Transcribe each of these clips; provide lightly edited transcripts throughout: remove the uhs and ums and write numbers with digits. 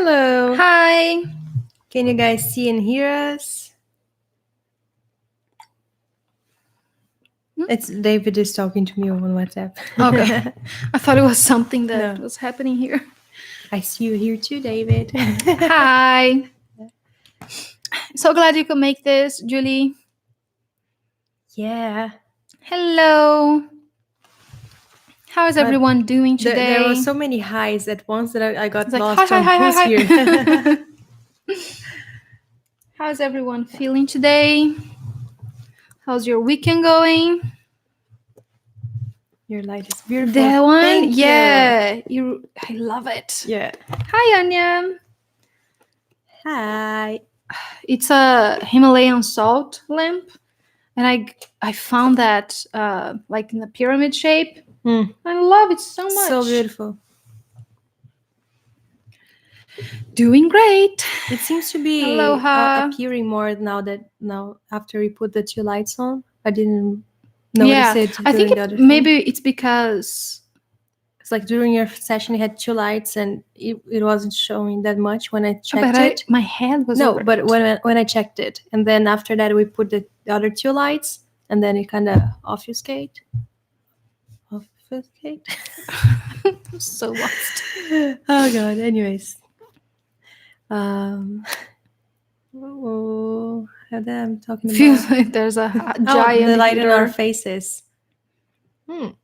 Hello. Hi. Can you guys see and hear us? It's David is talking to me on WhatsApp. Okay. I thought it was something that No. was happening here. I see you here too, David. Hi. So glad you could make this, Julie. Yeah. Hello. How is But everyone doing today? There were so many highs at once that I got It's like, lost hi, on hi, hi, who's hi, hi. here. How's everyone feeling today? How's your weekend going? Your light is beautiful. That one? Thank yeah. I love it. Yeah. Hi, Anya. Hi. It's a Himalayan salt lamp. And I found that like in the pyramid shape. I love it so much. So beautiful. Doing great. It seems to be Aloha. appearing more now after we put the two lights on. I didn't notice it I during think the other thing. maybe it's because it's like during your session you had two lights and it wasn't showing that much when I checked it. My head was no, but when I checked it, and then after that we put the other two lights, and then it kind of obfuscate. I'm so lost. Oh god. Anyways, what I'm talking about? Feels like there's a giant the light heater. in our faces. Thank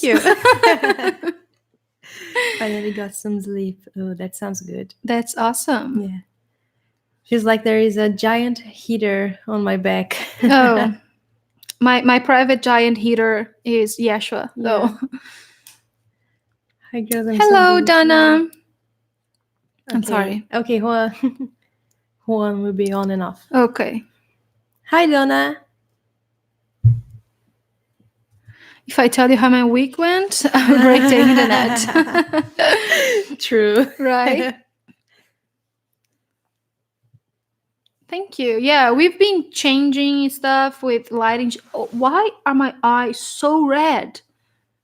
you. Finally got some sleep. Oh, that sounds good. That's awesome. Yeah. Feels like there is a giant heater on my back. Oh. My private giant heater is Yeshua, though. Hi, girls. Hello, Donna. Okay. I'm sorry. Okay, Juan will be on and off. Okay. Hi, Donna. If I tell you how my week went, I will break the internet. True. Right? Thank you. Yeah, we've been changing stuff with lighting. Oh, why are my eyes so red?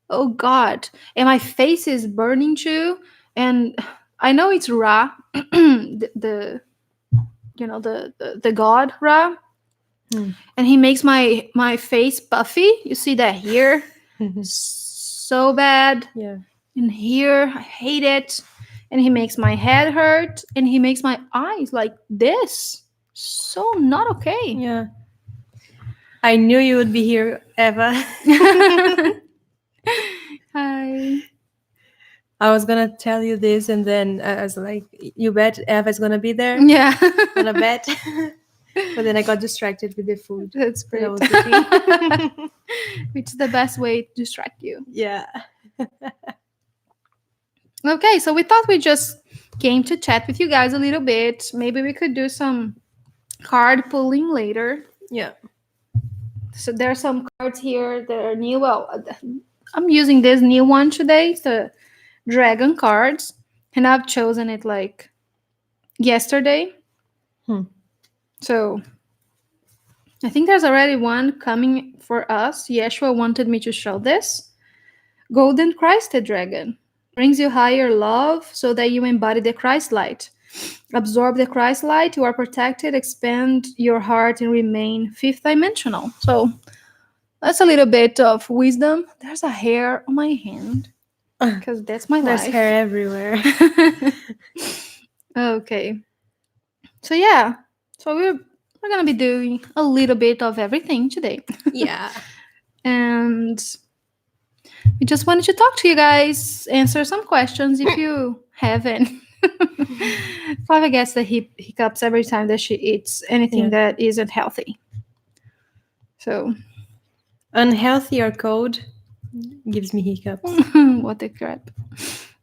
Oh God! And my face is burning too. And I know it's Ra, the god Ra, and he makes my face puffy. You see that here? So bad. Yeah. And here I hate it. And he makes my head hurt, and he makes my eyes like this. So not okay. Yeah. I knew you would be here, Eva. Hi. I was gonna tell you this, and then I was like, "You bet Eva's gonna be there." Yeah. On a bet. But then I got distracted with the food. That's great. That I was eating. Which is the best way to distract you. Yeah. Okay, so we thought we just came to chat with you guys a little bit. Maybe we could do some card pulling later. Yeah. So there are some cards here that are new. Well, I'm using this new one today, the dragon cards, and I've chosen it like yesterday. So I think there's already one coming for us. Yeshua wanted me to show this. Golden Christed Dragon brings you higher love so that you embody the Christ light. Absorb the Christ light, you are protected, expand your heart, and remain fifth dimensional. So that's a little bit of wisdom. There's a hair on my hand because that's my There's life. hair everywhere. Okay. So yeah. So we're gonna be doing a little bit of everything today. Yeah. And we just wanted to talk to you guys, answer some questions if you haven't. Flavia gets the hiccups every time that she eats anything that isn't healthy. So unhealthy or cold gives me hiccups. What the crap.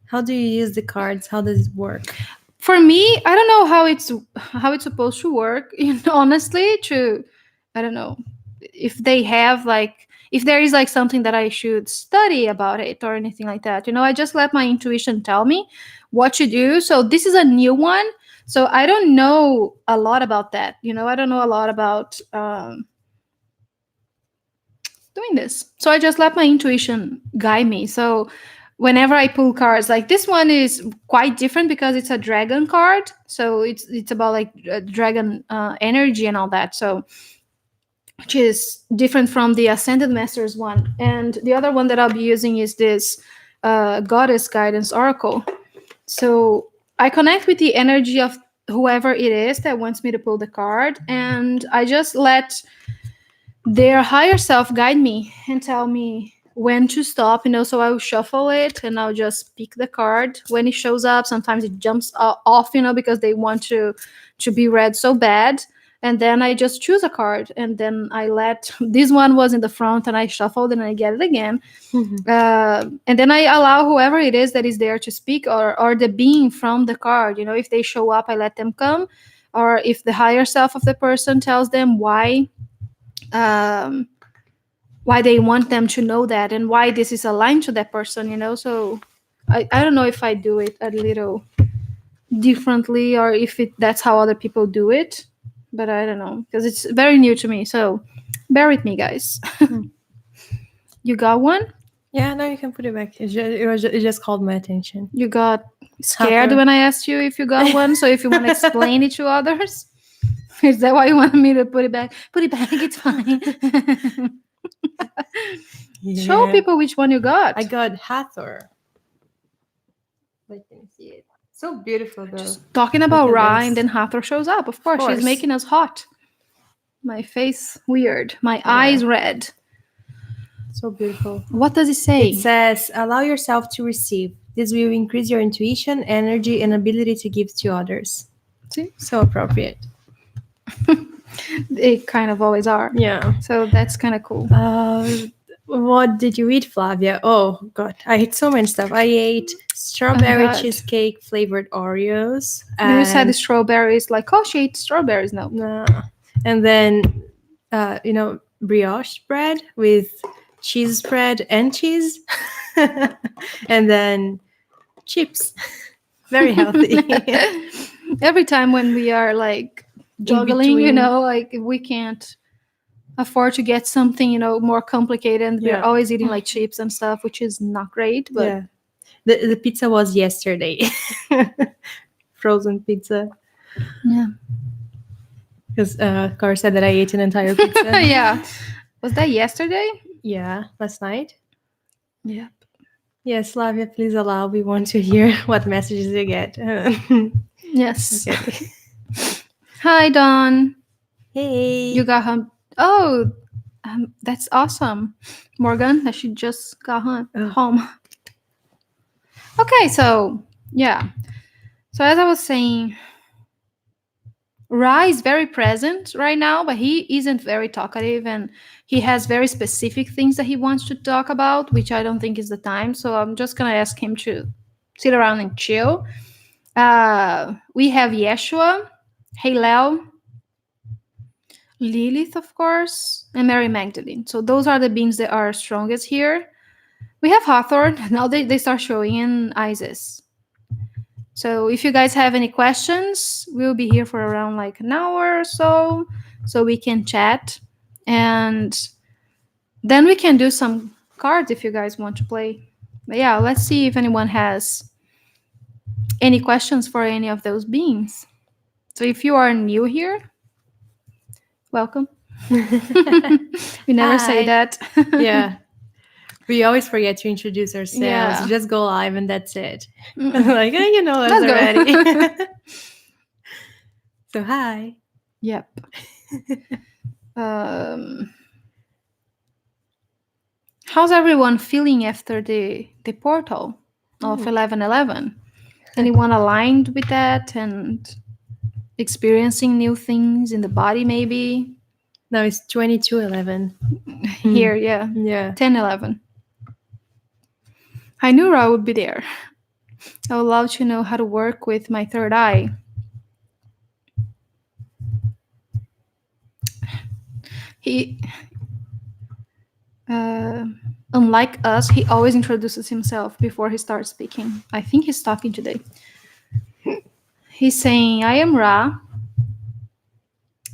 How do you use the cards? How does it work? For me, I don't know how it's supposed to work. Honestly, I don't know if they have like if there is like something that I should study about it or anything like that. I just let my intuition tell me what to do. So this is a new one. So I don't know a lot about that. I don't know a lot about doing this. So I just let my intuition guide me. So whenever I pull cards, like this one is quite different because it's a dragon card, so it's about like dragon energy and all that. So which is different from the Ascended Masters one. And the other one that I'll be using is this Goddess Guidance Oracle. So I connect with the energy of whoever it is that wants me to pull the card, and I just let their higher self guide me and tell me when to stop, so I will shuffle it and I'll just pick the card when it shows up. Sometimes it jumps off, because they want to be read so bad, and then I just choose a card, and then I let this one was in the front and I shuffled and I get it again. And then I allow whoever it is that is there to speak, or the being from the card, if they show up, I let them come, or if the higher self of the person tells them why they want them to know that and why this is aligned to that person. So I don't know if I do it a little differently or if that's how other people do it, but I don't know, because it's very new to me, so bear with me, guys. You got one? Yeah, now you can put it back. It just called my attention. You got scared when I asked you if you got one, so if you want to explain it to others. Is that why you wanted me to put it back? Put it back, it's fine. Yeah. Show people which one you got. I got Hathor. Like, can you see it? So beautiful, though. Just talking about Look at Ra, this. and then Hathor shows up. Of course, she's making us hot. My face weird. My eyes red. So beautiful. What does it say? It says, allow yourself to receive. This will increase your intuition, energy, and ability to give to others. See? So appropriate. They kind of always are. Yeah. So that's kind of cool. What did you eat, Flavia? Oh, God. I ate so much stuff. I ate strawberry God. cheesecake flavored Oreos. You said the strawberries, like, oh, she ate strawberries now. No. And then, brioche bread with cheese spread and cheese. And then chips. Very healthy. Every time when we are like juggling, between. like we can't afford to get something, more complicated, and we're always eating like chips and stuff, which is not great. But yeah. The pizza was yesterday. Frozen pizza. Yeah. Because Car said that I ate an entire pizza. Yeah. Was that yesterday? Yeah, last night. Yeah. Yes, Flavia, please allow. We want to hear what messages you get. Yes. Okay. Hi, Dawn. Hey. You got home. Oh, that's awesome, Morgan. That she just got home. Okay, so yeah. So as I was saying, Ra is very present right now, but he isn't very talkative, and he has very specific things that he wants to talk about, which I don't think is the time. So I'm just gonna ask him to sit around and chill. We have Yeshua, Hillel, Lilith, of course, and Mary Magdalene. So those are the beings that are strongest here. We have Hathor. Now they start showing in Isis. So if you guys have any questions, we'll be here for around like an hour or so we can chat. And then we can do some cards if you guys want to play. But yeah, let's see if anyone has any questions for any of those beings. So if you are new here, welcome. We never say that. Yeah. We always forget to introduce ourselves. Yeah. We just go live and that's it. Like, you know us Let's go. already. So, hi. Yep. How's everyone feeling after the portal of 11/11? Anyone aligned with that and experiencing new things in the body, maybe? Now it's 22/11. Here, yeah. Yeah. 10/11. I knew Ra would be there. I would love to know how to work with my third eye. He, unlike us, he always introduces himself before he starts speaking. I think he's talking today. He's saying, I am Ra,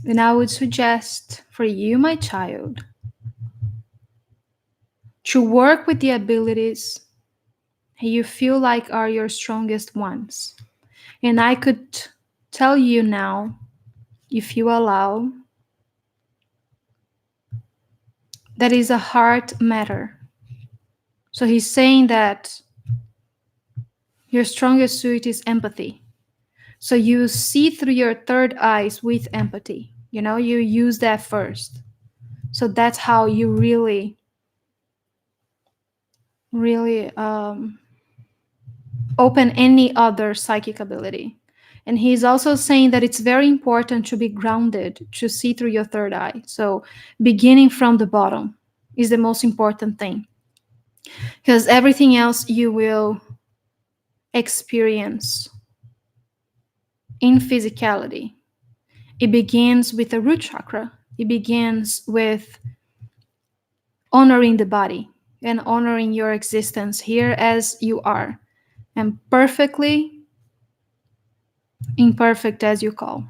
and I would suggest for you, my child, to work with the abilities you feel like are your strongest ones. And I could tell you now, if you allow, that is a heart matter. So he's saying that your strongest suit is empathy. So you see through your third eyes with empathy. You use that first. So that's how you really, really open any other psychic ability. And he's also saying that it's very important to be grounded, to see through your third eye. So beginning from the bottom is the most important thing, because everything else you will experience in physicality. It begins with the root chakra. It begins with honoring the body and honoring your existence here as you are, and perfectly imperfect as you call.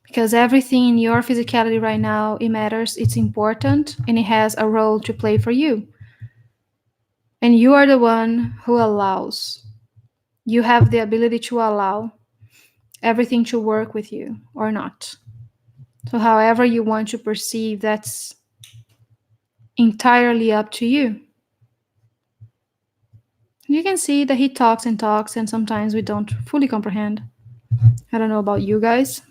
Because everything in your physicality right now, it matters, it's important, and it has a role to play for you. And you are the one who allows. You have the ability to allow everything to work with you or not. So however you want to perceive, that's entirely up to you. You can see that he talks and talks, and sometimes we don't fully comprehend. I don't know about you guys.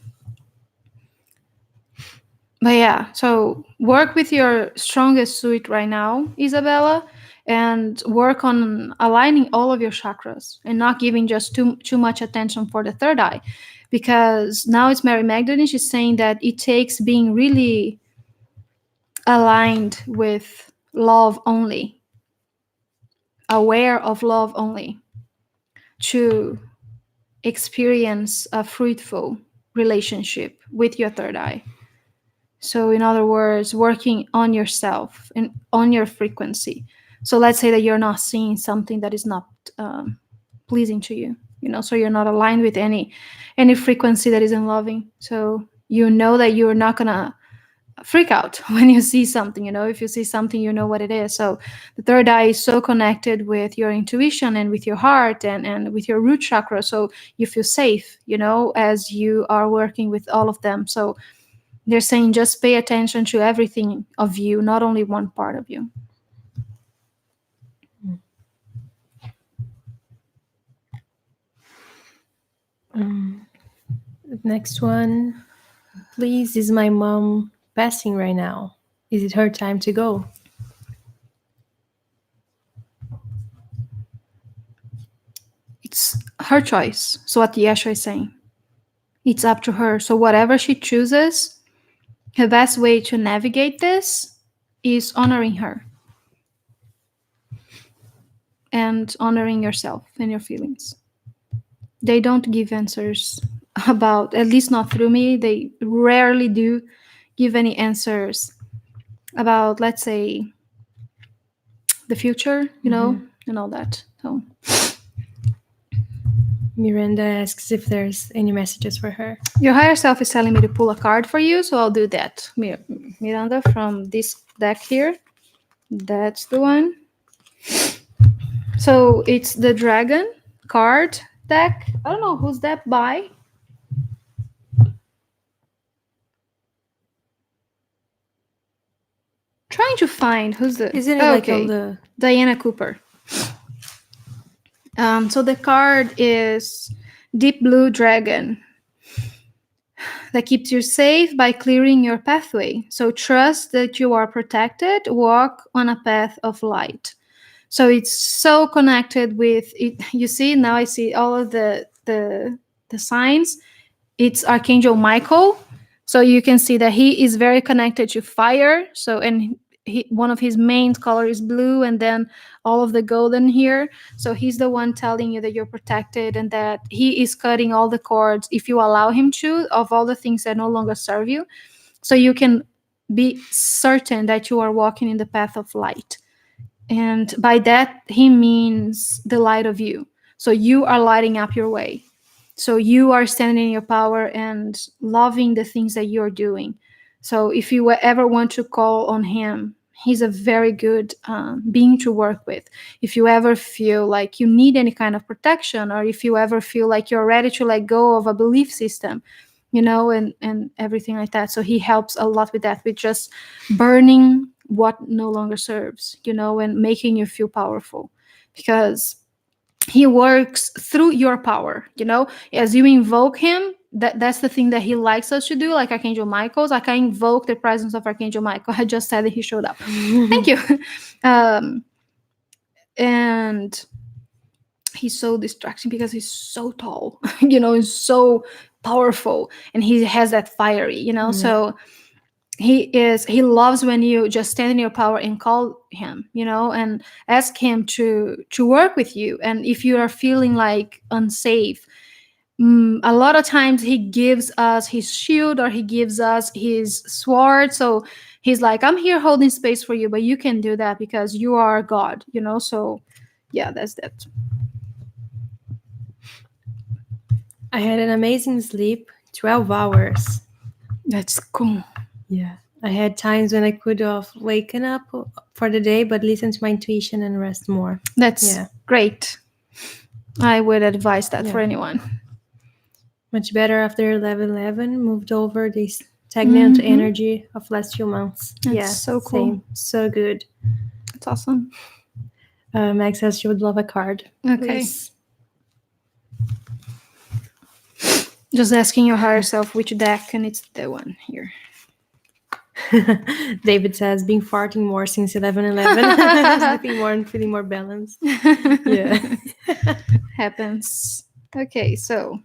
But yeah, so work with your strongest suit right now, Isabella, and work on aligning all of your chakras and not giving just too much attention for the third eye. Because now it's Mary Magdalene, she's saying that it takes being really aligned with love only, aware of love only, to experience a fruitful relationship with your third eye. So, in other words, working on yourself and on your frequency. So, let's say that you're not seeing something that is not pleasing to you, so you're not aligned with any frequency that isn't loving. So, you know that you're not gonna freak out when you see something. If you see something, you know what it is. So, the third eye is so connected with your intuition and with your heart and with your root chakra. So, you feel safe, as you are working with all of them. So, they're saying just pay attention to everything of you, not only one part of you. Next one. Please, is my mom passing right now? Is it her time to go? It's her choice. So what Yeshua is saying, it's up to her. So whatever she chooses, her best way to navigate this is honoring her and honoring yourself and your feelings. They don't give answers about, at least not through me, they rarely do give any answers about, let's say, the future, and all that. So Miranda asks if there's any messages for her. your higher self is telling me to pull a card for you, so I'll do that. Miranda, from this deck here. That's the one. So it's the Dragon card deck. I don't know who's that by. Trying to find who's the. Isn't it like all the Diana Cooper. So the card is Deep Blue Dragon that keeps you safe by clearing your pathway. So trust that you are protected. Walk on a path of light. So it's so connected with it. You see, now I see all of the signs. It's Archangel Michael. So you can see that he is very connected to fire. So, and one of his main color is blue, and then all of the golden here. So he's the one telling you that you're protected and that he is cutting all the cords, if you allow him to, of all the things that no longer serve you. So you can be certain that you are walking in the path of light. And by that, he means the light of you. So you are lighting up your way. So you are standing in your power and loving the things that you're doing. So if you ever want to call on him, he's a very good being to work with. If you ever feel like you need any kind of protection, or if you ever feel like you're ready to let go of a belief system, and everything like that. So he helps a lot with that, with just burning what no longer serves, and making you feel powerful, because he works through your power, as you invoke him. That's the thing that he likes us to do, like Archangel Michael's. Like, I invoke the presence of Archangel Michael. I just said that he showed up. Thank you. And he's so distracting because he's so tall, he's so powerful, and he has that fiery, so he loves when you just stand in your power and call him, and ask him to work with you. And if you are feeling like unsafe, a lot of times he gives us his shield, or he gives us his sword. So he's like, I'm here holding space for you, but you can do that because you are God, so yeah, that's that. I had an amazing sleep, 12 hours. That's cool. Yeah. I had times when I could have waken up for the day, but listen to my intuition and rest more. That's great. I would advise that for anyone. Much better after 11/11, moved over this stagnant energy of last few months. That's so cool. Same. So good. That's awesome. Max says she would love a card. Okay. Please. Just asking your higher self which deck, and it's the one here. David says, been farting more since 11/11. Sleeping more and feeling more balanced. Yeah. Happens. Okay, so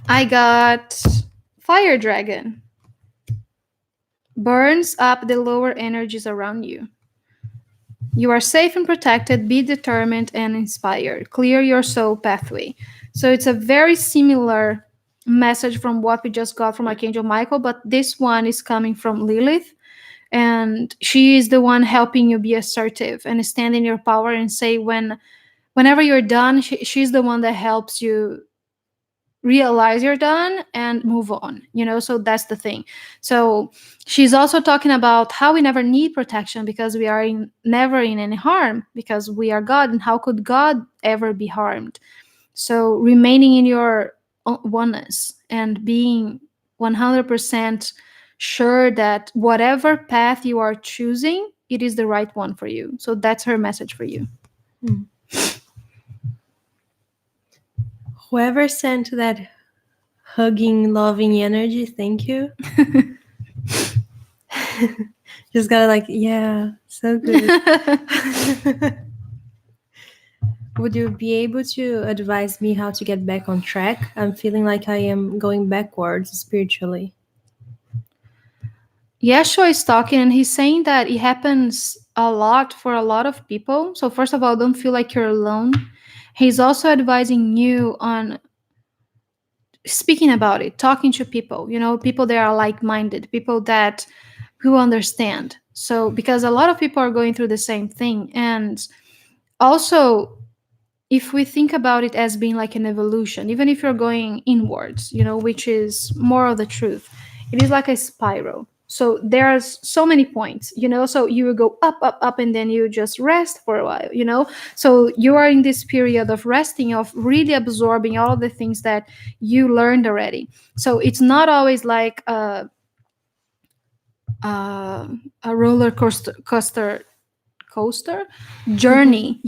I got Fire Dragon. Burns up the lower energies around you. You are safe and protected. Be determined and inspired. Clear your soul pathway. So it's a very similar message from what we just got from Archangel Michael, but this one is coming from Lilith, and she is the one helping you be assertive and stand in your power and say whenever you're done. She's the one that helps you realize you're done and move on, so that's the thing. So she's also talking about how we never need protection because we are never in any harm, because we are God, and how could God ever be harmed? So remaining in your oneness and being 100% sure that whatever path you are choosing, it is the right one for you. So that's her message for you. Whoever sent that hugging, loving energy, thank you. Just gotta so good. Would you be able to advise me how to get back on track? I'm feeling like I am going backwards spiritually. Yeshua is talking, and he's saying that it happens a lot for a lot of people. So first of all, don't feel like you're alone. He's also advising you on speaking about it, talking to people, people that are like-minded, people who understand. So because a lot of people are going through the same thing. And also, if we think about it as being like an evolution, even if you're going inwards, which is more of the truth, it is like a spiral. So there's so many points, so you will go up, up, up, and then you just rest for a while, so you are in this period of resting, of really absorbing all of the things that you learned already. So it's not always like a roller coaster journey,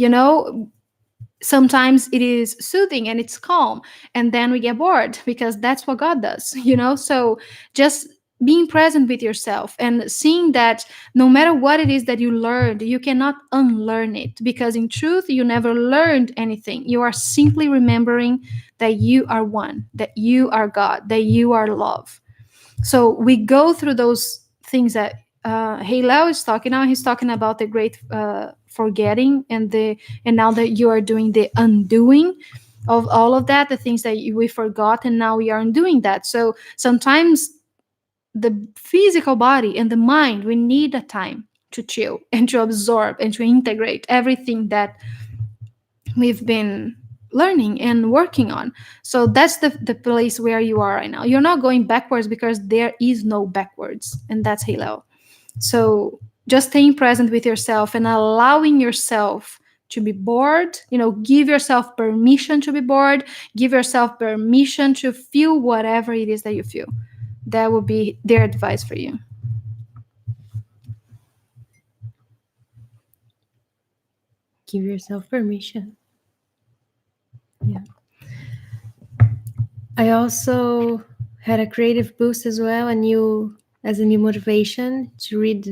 Sometimes it is soothing and it's calm, and then we get bored because that's what God does, So just being present with yourself and seeing that no matter what it is that you learned, you cannot unlearn it, because in truth, you never learned anything. You are simply remembering that you are one, that you are God, that you are love. So we go through those things that Halel is talking about. He's talking about the great forgetting, and now that you are doing the undoing of all of that, the things that we forgot, and now we are undoing that. So sometimes the physical body and the mind, we need a time to chill and to absorb and to integrate everything that we've been learning and working on. So that's the place where you are right now. You're not going backwards because there is no backwards, and that's Hillel. So just staying present with yourself and allowing yourself to be bored, give yourself permission to be bored, give yourself permission to feel whatever it is that you feel. That would be their advice for you. Give yourself permission. Yeah. I also had a creative boost as well, a new motivation to read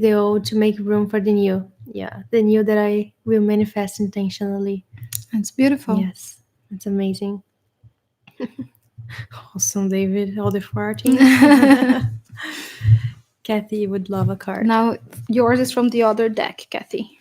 the old, to make room for the new. Yeah, the new that I will manifest intentionally. It's beautiful. Yes, it's amazing. Awesome, David. All the farting. Kathy would love a card. Now yours is from the other deck, Kathy.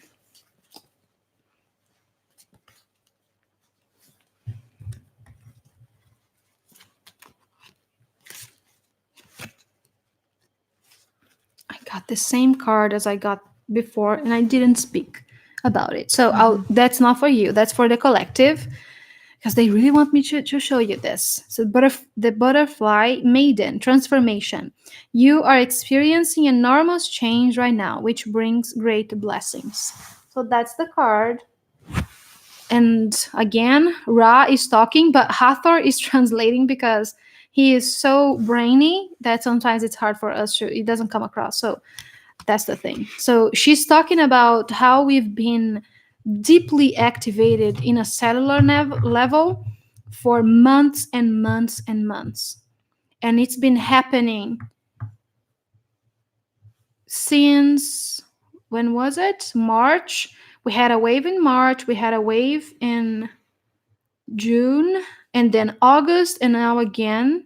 I got the same card as I got before, and I didn't speak about it. So that's not for you. That's for the collective, because they really want me to show you this. So the butterfly maiden transformation. You are experiencing enormous change right now, which brings great blessings. So that's the card. And again, Ra is talking, but Hathor is translating because he is so brainy that sometimes it's hard for us it doesn't come across. So that's the thing. So she's talking about how we've been deeply activated in a cellular level for months and months and months. And it's been happening since, when was it? March. We had a wave in March. We had a wave in June, and then August, and now again.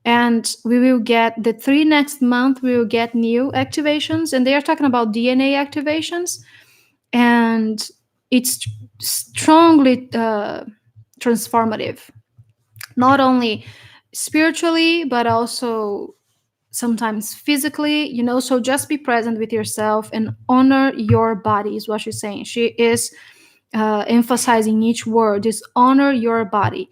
And we will get the 3 next month, we will get new activations. And they are talking about DNA activations. And it's strongly transformative, not only spiritually, but also sometimes physically, so just be present with yourself and honor your body is what she's saying. She is emphasizing each word is honor your body,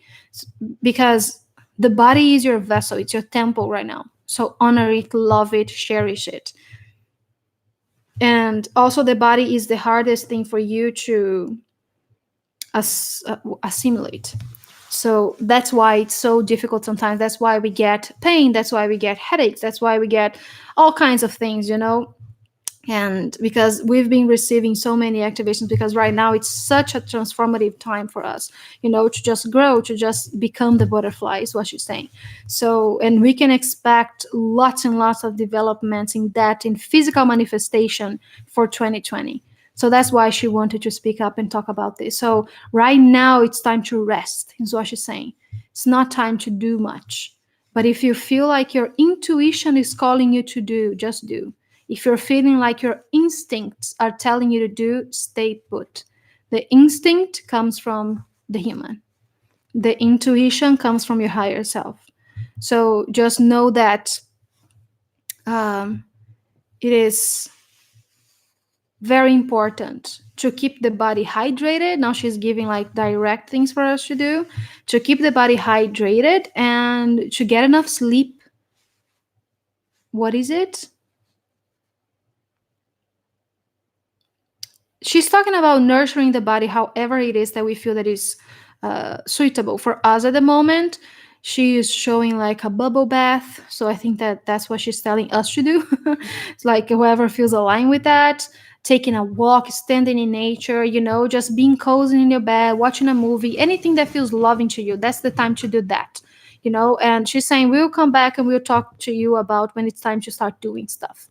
because the body is your vessel, it's your temple right now. So honor it, love it, cherish it. And also the body is the hardest thing for you to assimilate. So that's why it's so difficult sometimes. That's why we get pain. That's why we get headaches. That's why we get all kinds of things, And because we've been receiving so many activations, because right now it's such a transformative time for us, to just grow, to just become the butterfly is what she's saying. So, and we can expect lots and lots of developments in physical manifestation for 2020. So that's why she wanted to speak up and talk about this. So right now it's time to rest, is what she's saying. It's not time to do much. But if you feel like your intuition is calling you to do, just do. If you're feeling like your instincts are telling you to do, stay put. The instinct comes from the human. The intuition comes from your higher self. So just know that it is very important to keep the body hydrated. Now she's giving like direct things for us to do, to keep the body hydrated and to get enough sleep. What is it? She's talking about nurturing the body however it is that we feel that is suitable for us at the moment. She is showing like a bubble bath. So I think that's what she's telling us to do. It's like whoever feels aligned with that. Taking a walk, standing in nature, just being cozy in your bed, watching a movie, anything that feels loving to you. That's the time to do that, And she's saying, we'll come back and we'll talk to you about when it's time to start doing stuff.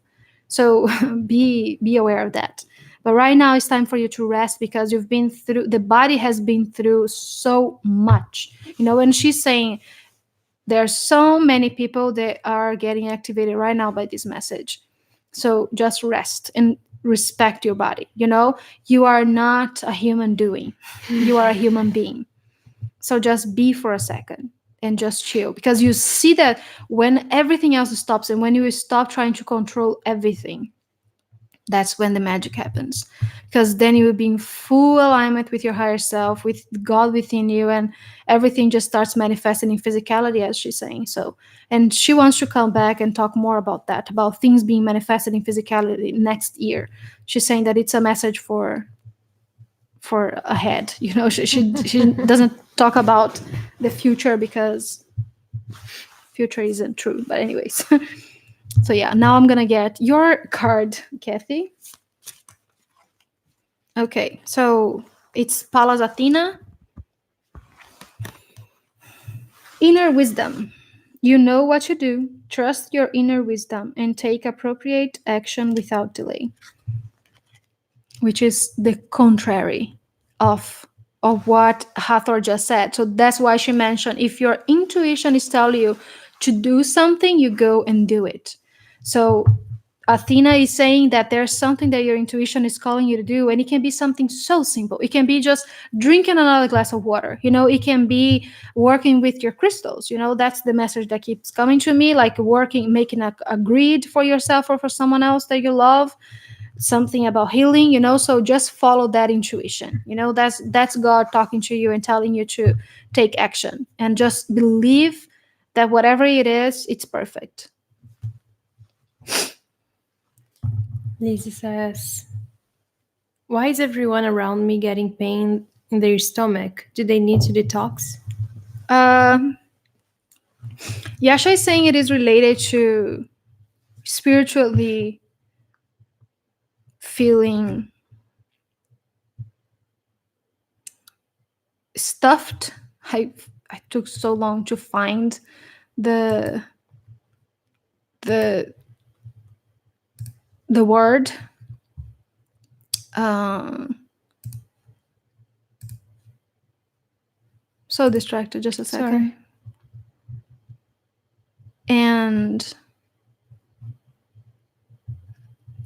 So be aware of that. But right now it's time for you to rest, because the body has been through so much, and she's saying there are so many people that are getting activated right now by this message. So just rest and respect your body. You are not a human doing, you are a human being. So just be for a second and just chill, because you see that when everything else stops and when you stop trying to control everything, That's when the magic happens, because then you will be in full alignment with your higher self, with God within you, and everything just starts manifesting in physicality, as she's saying. So, and she wants to come back and talk more about that, about things being manifested in physicality next year. She's saying that it's a message for ahead. She doesn't talk about the future because future isn't true. But anyways, so yeah, now I'm gonna get your card, Kathy. Okay, so it's Pallas Athena. Inner wisdom. You know what to do. Trust your inner wisdom and take appropriate action without delay. Which is the contrary of what Hathor just said. So that's why she mentioned, if your intuition is telling you to do something, you go and do it. So Athena is saying that there's something that your intuition is calling you to do, and it can be something so simple. It can be just drinking another glass of water. It can be working with your crystals. That's the message that keeps coming to me, like making a grid for yourself or for someone else that you love. Something about healing, so just follow that intuition. That's God talking to you and telling you to take action, and just believe that whatever it is, it's perfect. Lizzie says, why is everyone around me getting pain in their stomach? Do they need to detox? Yasha is saying it is related to spiritually feeling stuffed. I took so long to find the word. So distracted. Just a second. Sorry. And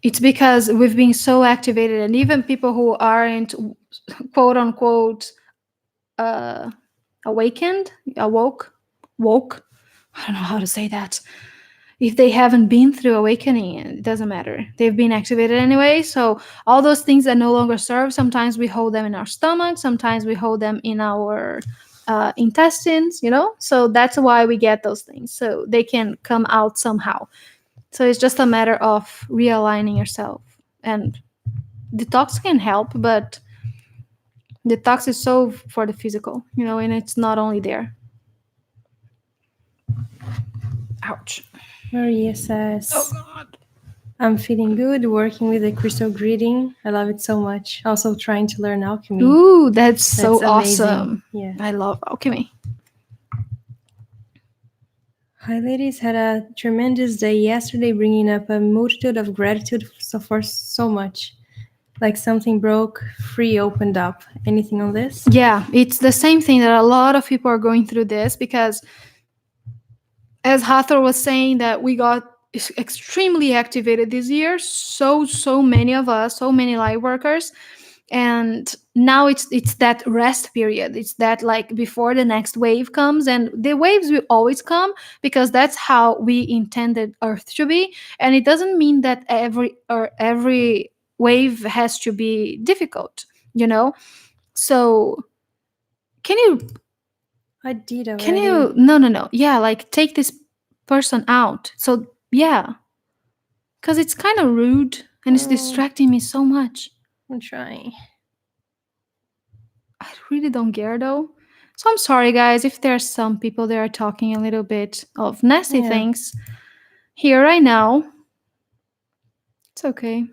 it's because we've been so activated, and even people who aren't quote unquote awakened, woke, I don't know how to say that. If they haven't been through awakening, it doesn't matter. They've been activated anyway. So all those things that no longer serve, sometimes we hold them in our stomach, sometimes we hold them in our intestines, so that's why we get those things, so they can come out somehow. So it's just a matter of realigning yourself, and detox can help, but detox is so for the physical, and it's not only there. Ouch. Maria says, Oh God. I'm feeling good working with the crystal greeting. I love it so much. Also trying to learn alchemy. Ooh, that's so amazing. awesome. Yeah. I love alchemy. Hi, ladies. Had a tremendous day yesterday, bringing up a multitude of gratitude for so much. Like something broke, free opened up. Anything on this? Yeah, it's the same thing that a lot of people are going through this, because as Hathor was saying, that we got extremely activated this year. So many of us, so many light workers. And now it's that rest period. It's that, like, before the next wave comes, and the waves will always come, because that's how we intended Earth to be. And it doesn't mean that every wave has to be difficult, So can you I did already. Can you no yeah, like, take this person out. So yeah, because it's kind of rude and it's distracting me so much. I'm trying. I really don't care though. So I'm sorry, guys, if there's some people that are talking a little bit of nasty things here right now. It's okay.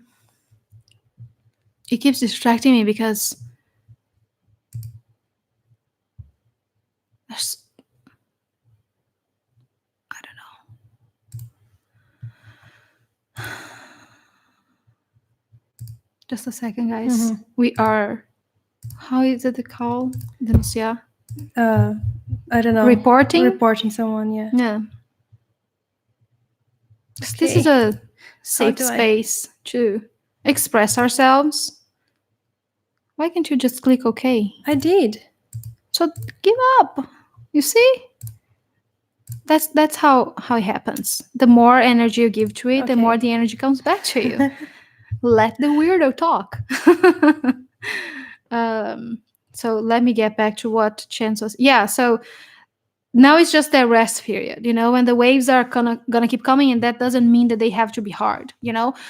It keeps distracting me because there's, I don't know. Just a second, guys. We are, how is it called? Denunciar? I don't know. Reporting someone, yeah. Yeah. This is a safe space to express ourselves. Why can't you just click OK? I did. So give up. You see? That's how it happens. The more energy you give to it, the more the energy comes back to you. let the weirdo talk. So let me get back to what Chance was. Yeah, so now it's just that rest period, and the waves are gonna keep coming, and that doesn't mean that they have to be hard.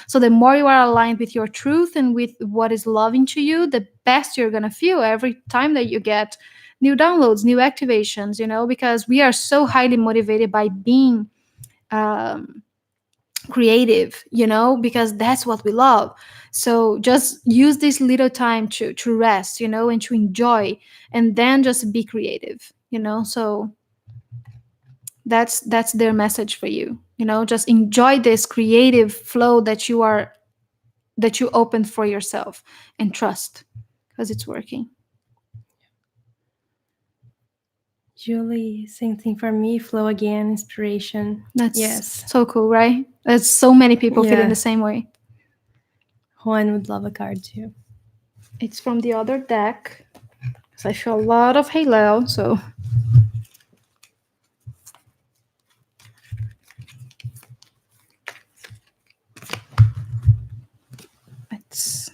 So the more you are aligned with your truth and with what is loving to you, the best you're gonna feel every time that you get new downloads, new activations, because we are so highly motivated by being um, creative, because that's what we love. So just use this little time to rest, and to enjoy, and then just be creative, so that's their message for you. Just enjoy this creative flow that you opened for yourself, and trust, because it's working. Julie, same thing for me. Flow again, inspiration. That's Yes. so cool, right? There's so many people Yeah. feeling the same way. Juan would love a card too. It's from the other deck, because I feel a lot of Halel, so it's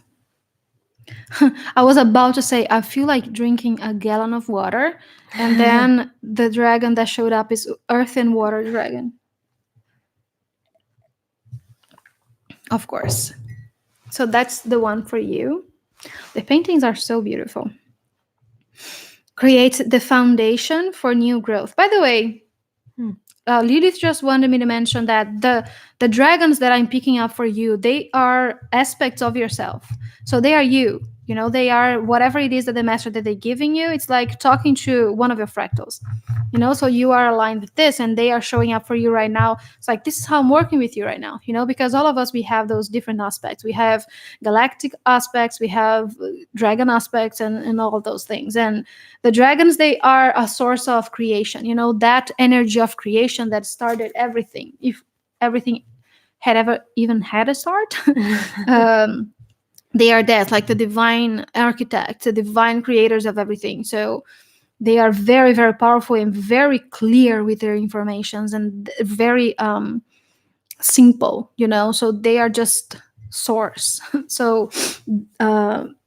I was about to say I feel like drinking a gallon of water, and then the dragon that showed up is Earth and Water Dragon. Of course. So that's the one for you. The paintings are so beautiful. Create the foundation for new growth. By the way, Lilith just wanted me to mention that the dragons that I'm picking up for you, they are aspects of yourself. So they are you. They are whatever it is that the master that they're giving you. It's like talking to one of your fractals. So you are aligned with this, and they are showing up for you right now. It's like, this is how I'm working with you right now. Because all of us, we have those different aspects. We have galactic aspects, we have dragon aspects, and all of those things. And the dragons, they are a source of creation. That energy of creation that started everything. If everything had ever even had a start. They are that, like the divine architects, the divine creators of everything. So they are very, very powerful and very clear with their informations, and very simple, so they are just source. So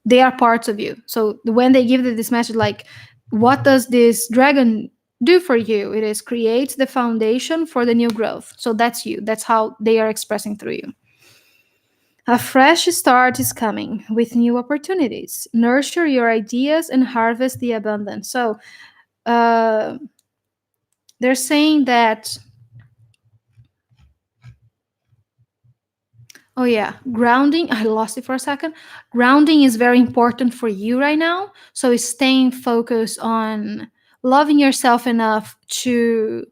they are parts of you. So when they give this message, like, what does this dragon do for you? It is create the foundation for the new growth. So that's you. That's how they are expressing through you. A fresh start is coming with new opportunities. Nurture your ideas and harvest the abundance. So they're saying that, oh yeah, grounding, I lost it for a second. Grounding is very important for you right now. So it's staying focused on loving yourself enough to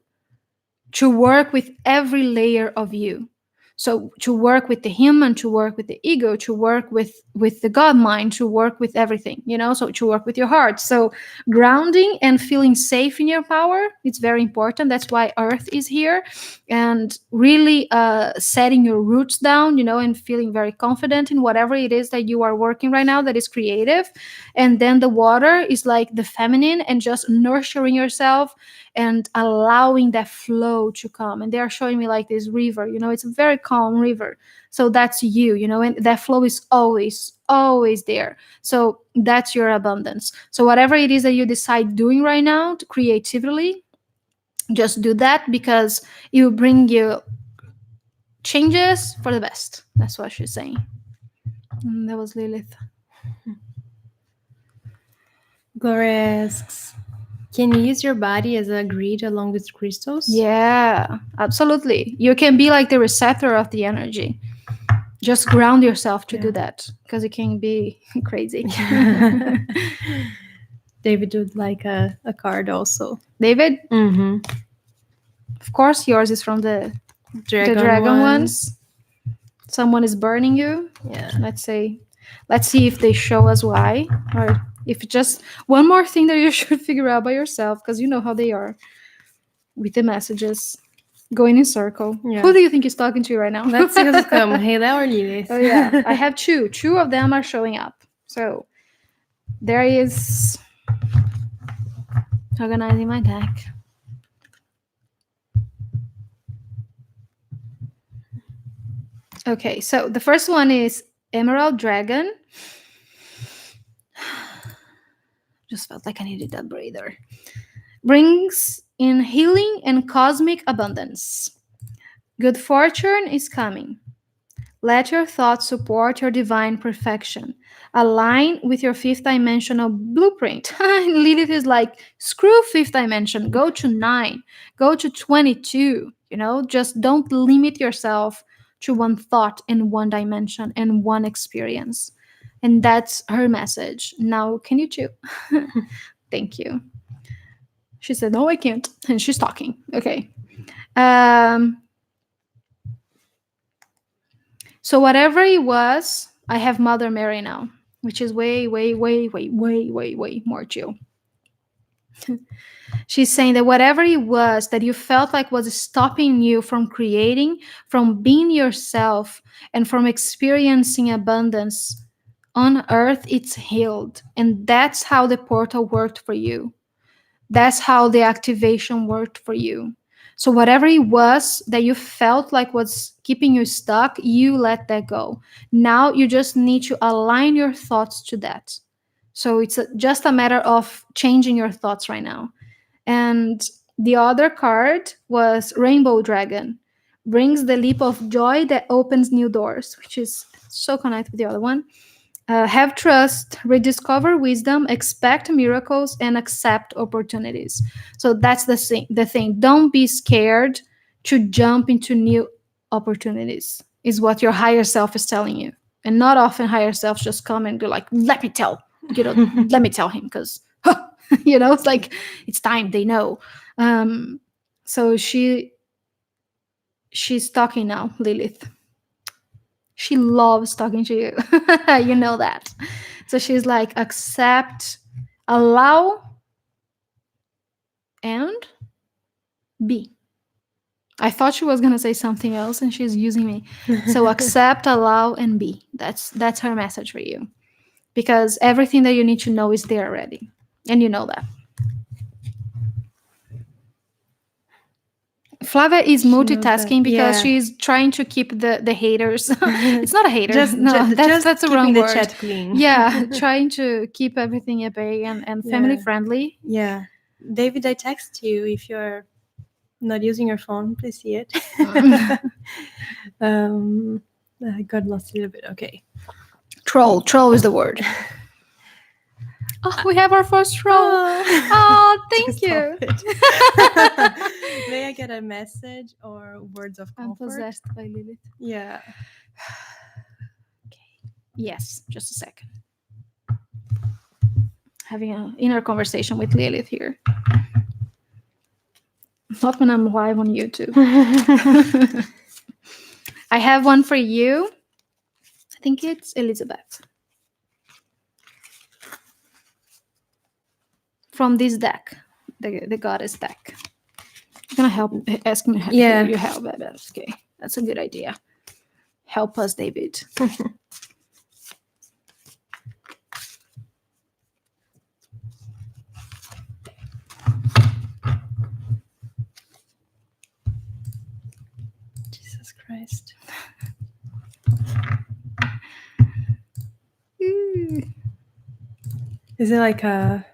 work with every layer of you. So to work with the human, to work with the ego, to work with the God mind, to work with everything, so to work with your heart. So grounding and feeling safe in your power, it's very important. That's why Earth is here. And really setting your roots down, and feeling very confident in whatever it is that you are working right now that is creative. And then the water is like the feminine, and just nurturing yourself and allowing that flow to come. And they are showing me like this river, it's a very calm river. So that's you, and that flow is always there. So that's your abundance. So whatever it is that you decide doing right now creatively, just do that, because it will bring you changes for the best. That's what she's saying. And that was Lilith. Gloria asks, can you use your body as a grid along with crystals? Yeah, absolutely. You can be like the receptor of the energy. Just ground yourself to do that, because it can be crazy. David would like a card also. David? Mm-hmm. Of course, yours is from the dragon ones. Someone is burning you. Yeah. Let's see if they show us why, or if just one more thing that you should figure out by yourself, because you know how they are with the messages going in circle. Yeah. Who do you think is talking to you right now? Let's see who's come. Halel or Lilith? Oh yeah, I have two. Two of them are showing up. So there is organizing my deck. Okay, so the first one is Emerald Dragon. Just felt like I needed a breather. Brings in healing and cosmic abundance. Good fortune is coming. Let your thoughts support your divine perfection. Align with your fifth dimensional blueprint. Lilith is like, screw fifth dimension, go to 9, go to 22. Just don't limit yourself to one thought in one dimension and one experience. And that's her message. Now, can you chew? Thank you. She said, no, I can't. And she's talking. Okay. So whatever it was, I have Mother Mary now, which is way, way, way, way, way, way, way more chill. She's saying that whatever it was that you felt like was stopping you from creating, from being yourself, and from experiencing abundance on earth, it's healed. And that's how the portal worked for you. That's how the activation worked for you. So whatever it was that you felt like was keeping you stuck, you let that go. Now you just need to align your thoughts to that. So it's just a matter of changing your thoughts right now. And the other card was Rainbow Dragon. Brings the leap of joy that opens new doors, which is so connected with the other one. Have trust, rediscover wisdom, expect miracles, and accept opportunities. So that's the thing. Don't be scared to jump into new opportunities, is what your higher self is telling you. And not often higher selves just come and go like, let me tell him, because, it's like, it's time, they know. So she's talking now, Lilith. She loves talking to you. You know that. So she's like, accept, allow, and be. I thought she was going to say something else and she's using me. So accept, allow, and be. That's her message for you. Because everything that you need to know is there already. And you know that. Flavia is multitasking because she's trying to keep the haters. It's not a hater. That's the wrong word. Chat clean. Yeah, trying to keep everything at bay and family friendly. Yeah. David, I text you if you're not using your phone. Please see it. I got lost a little bit. Okay. Troll is the word. Oh, we have our first troll. Oh, thank you. May I get a message or words of comfort? I'm possessed by Lilith. Yeah. Okay. Yes, just a second. Having an inner conversation with Lilith here. Not when I'm live on YouTube. I have one for you. I think it's Elizabeth. From this deck, the goddess deck. You're gonna help ask me you help. Okay, that's a good idea. Help us, David. Jesus Christ. Is it like a...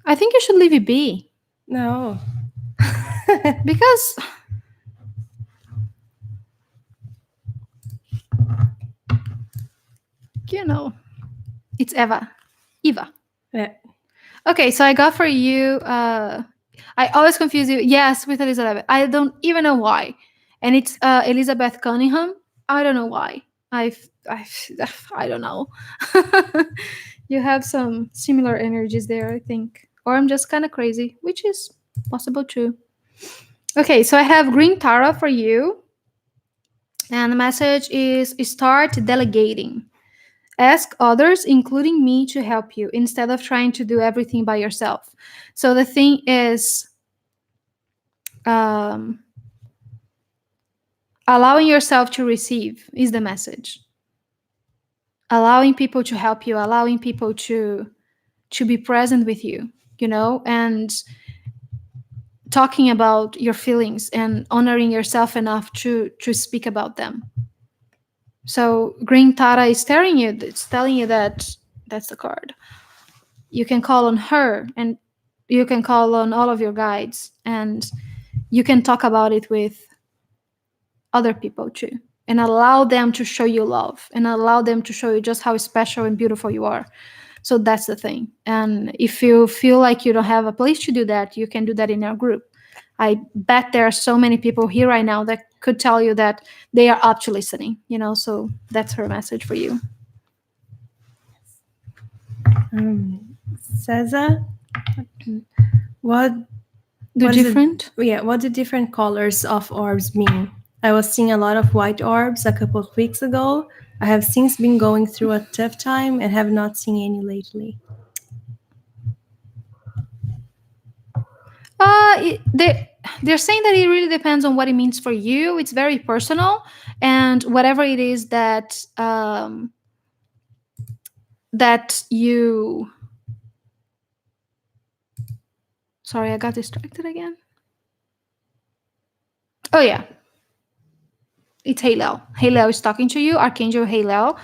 I think you should leave it be. No. Because it's Eva. Yeah. Okay, so I got for you, I always confuse you, yes, with Elizabeth. I don't even know why. And it's Elizabeth Cunningham. I don't know why. I don't know. You have some similar energies there, I think. Or I'm just kind of crazy, which is possible too. Okay, so I have Green Tara for you. And the message is start delegating. Ask others, including me, to help you instead of trying to do everything by yourself. So the thing is, allowing yourself to receive is the message. Allowing people to help you, allowing people to be present with you, and talking about your feelings and honoring yourself enough to speak about them. So Green Tara is telling you, it's telling you that that's the card. You can call on her, and you can call on all of your guides, and you can talk about it with other people too, and allow them to show you love, and allow them to show you just how special and beautiful you are. So that's the thing. And if you feel like you don't have a place to do that, you can do that in our group. I bet there are so many people here right now that could tell you that they are up to listening, so that's her message for you. Cesar, what The What is it- different? what do different colors of orbs mean? I was seeing a lot of white orbs a couple of weeks ago. I have since been going through a tough time and have not seen any lately. They're saying that it really depends on what it means for you. It's very personal, and whatever it is that that you. Sorry, I got distracted again. Oh yeah, it's Halel. Halel is talking to you, Archangel Halel.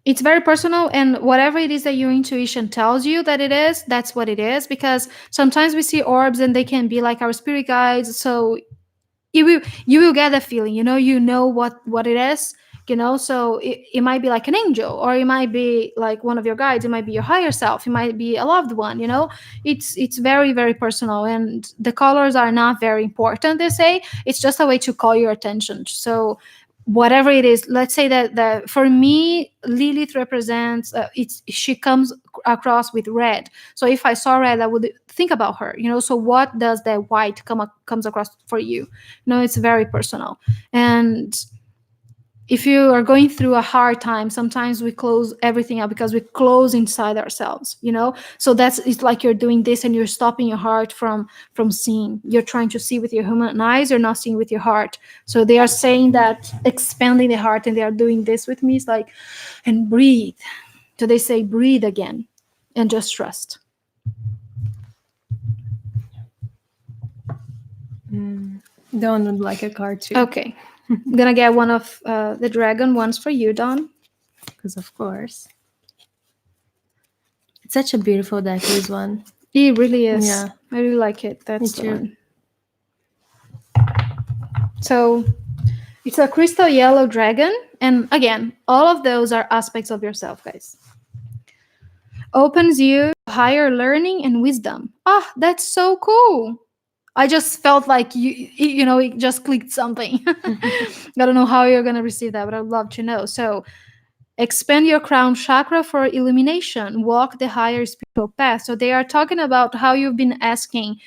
It's very personal, and whatever it is that your intuition tells you that it is, that's what it is. Because sometimes we see orbs and they can be like our spirit guides. So you will get a feeling, what it is, so it might be like an angel, or it might be like one of your guides, it might be your higher self, it might be a loved one. It's very, very personal, and the colors are not very important, they say. It's just a way to call your attention. So whatever it is, let's say that for me, Lilith represents, she comes across with red. So if I saw red, I would think about her. So what does that white comes across for you? It's very personal. And if you are going through a hard time, sometimes we close everything up because we close inside ourselves. So it's like you're doing this and you're stopping your heart from seeing. You're trying to see with your human eyes, you're not seeing with your heart. So they are saying that expanding the heart, and they are doing this with me. It's like, and breathe. So they say breathe again and just trust. Dawn would like a card too. Okay. I'm gonna get one of the dragon ones for you, Dawn. Because of course. It's such a beautiful deck, this one. It really is. Yeah. I really like it. That's Me the too. one. So it's a crystal yellow dragon. And again, all of those are aspects of yourself, guys. Opens you to higher learning and wisdom. Ah, that's so cool. I just felt like it just clicked something. I don't know how you're going to receive that, but I'd love to know. So expand your crown chakra for illumination. Walk the higher spiritual path. So they are talking about how you've been asking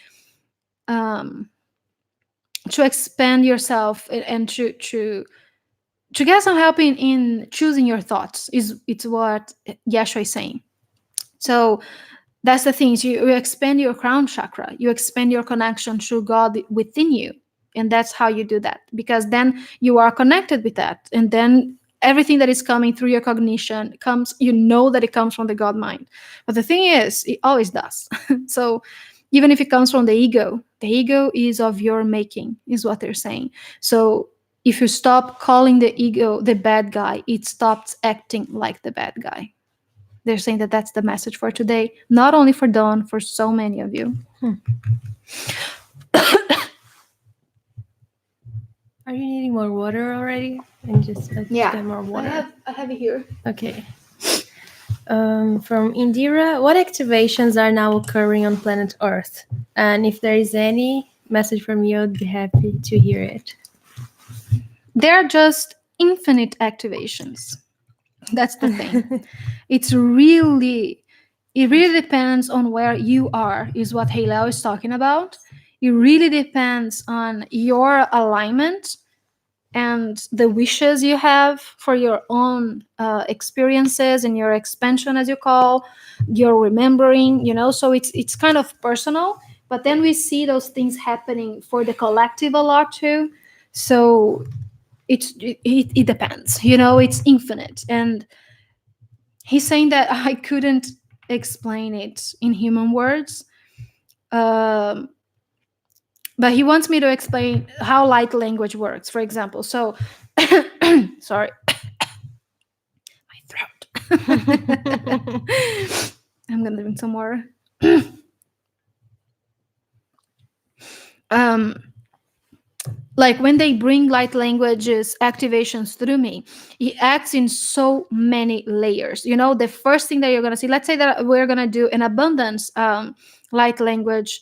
to expand yourself and to get some help in choosing your thoughts. It's what Yeshua is saying. So that's the thing. You expand your crown chakra. You expand your connection to God within you. And that's how you do that. Because then you are connected with that. And then everything that is coming through your cognition comes, that it comes from the God mind. But the thing is, it always does. So even if it comes from the ego is of your making, is what they're saying. So if you stop calling the ego the bad guy, it stops acting like the bad guy. They're saying that that's the message for today, not only for Dawn, for so many of you. Are you needing more water already? And just get more water. I have it here. Okay. From Indira, what activations are now occurring on planet Earth? And if there is any message from you, I'd be happy to hear it. They're just infinite activations. That's the thing. It really depends on where you are, is what Halel is talking about. It really depends on your alignment and the wishes you have for your own experiences and your expansion, as you call, your remembering, so it's kind of personal. But then we see those things happening for the collective a lot too. So it depends, it's infinite. And he's saying that I couldn't explain it in human words. But he wants me to explain how light language works, for example. So, sorry, my throat. I'm gonna drink some water. um, like when they bring light languages activations through me, it acts in so many layers. You know, the first thing that you're gonna see, let's say that we're gonna do an abundance light language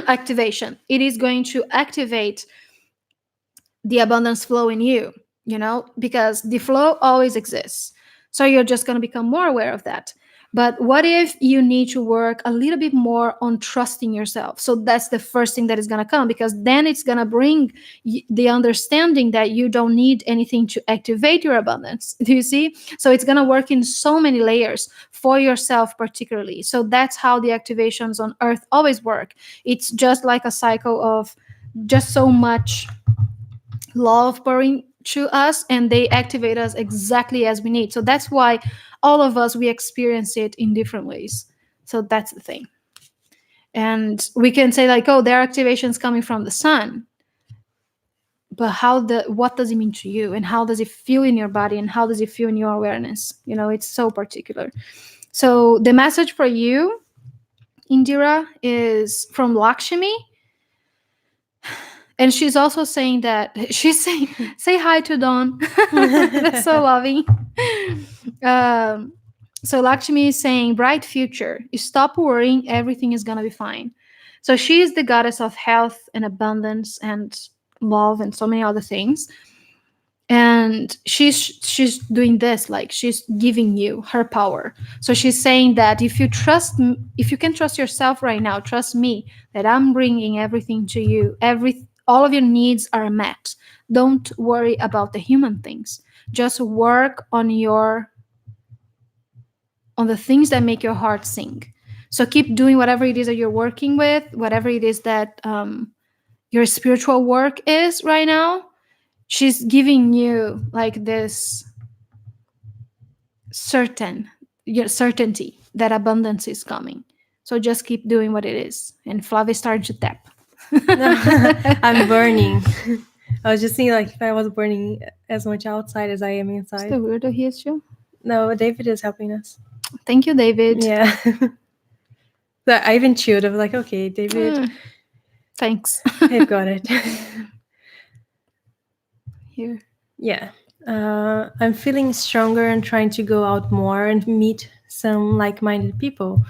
activation. It is going to activate the abundance flow in you, you know, because the flow always exists. So you're just going to become more aware of that. But what if you need to work a little bit more on trusting yourself? So that's the first thing that is going to come, because then it's going to bring the understanding that you don't need anything to activate your abundance. Do you see? So it's going to work in so many layers for yourself, particularly. So that's how the activations on Earth always work. It's just like a cycle of just so much love pouring to us, and they activate us exactly as we need. So that's why all of us, we experience it in different ways. So that's the thing. And we can say like, oh, their activations coming from the sun, but what does it mean to you, and how does it feel in your body, and how does it feel in your awareness? You know, it's so particular. So the message for you, Indira, is from Lakshmi. And she's also saying that she's saying, say hi to Dawn. That's so loving. So Lakshmi is saying, bright future. You stop worrying. Everything is going to be fine. So she is the goddess of health and abundance and love and so many other things. And she's doing this, like she's giving you her power. So she's saying that if you can trust yourself right now, trust me that I'm bringing everything to you. All of your needs are met. Don't worry about the human things. Just work on the things that make your heart sing. So keep doing whatever it is that you're working with, whatever it is that your spiritual work is right now. She's giving you like this certainty that abundance is coming. So just keep doing what it is. And Flavia started to tap. I'm burning. I was just thinking, like, if I was burning as much outside as I am inside. Still weird to hear you. No, David is helping us. Thank you, David. Yeah. So I even chewed. I was like, okay, David. Thanks. I've got it. Here. Yeah. I'm feeling stronger and trying to go out more and meet some like-minded people.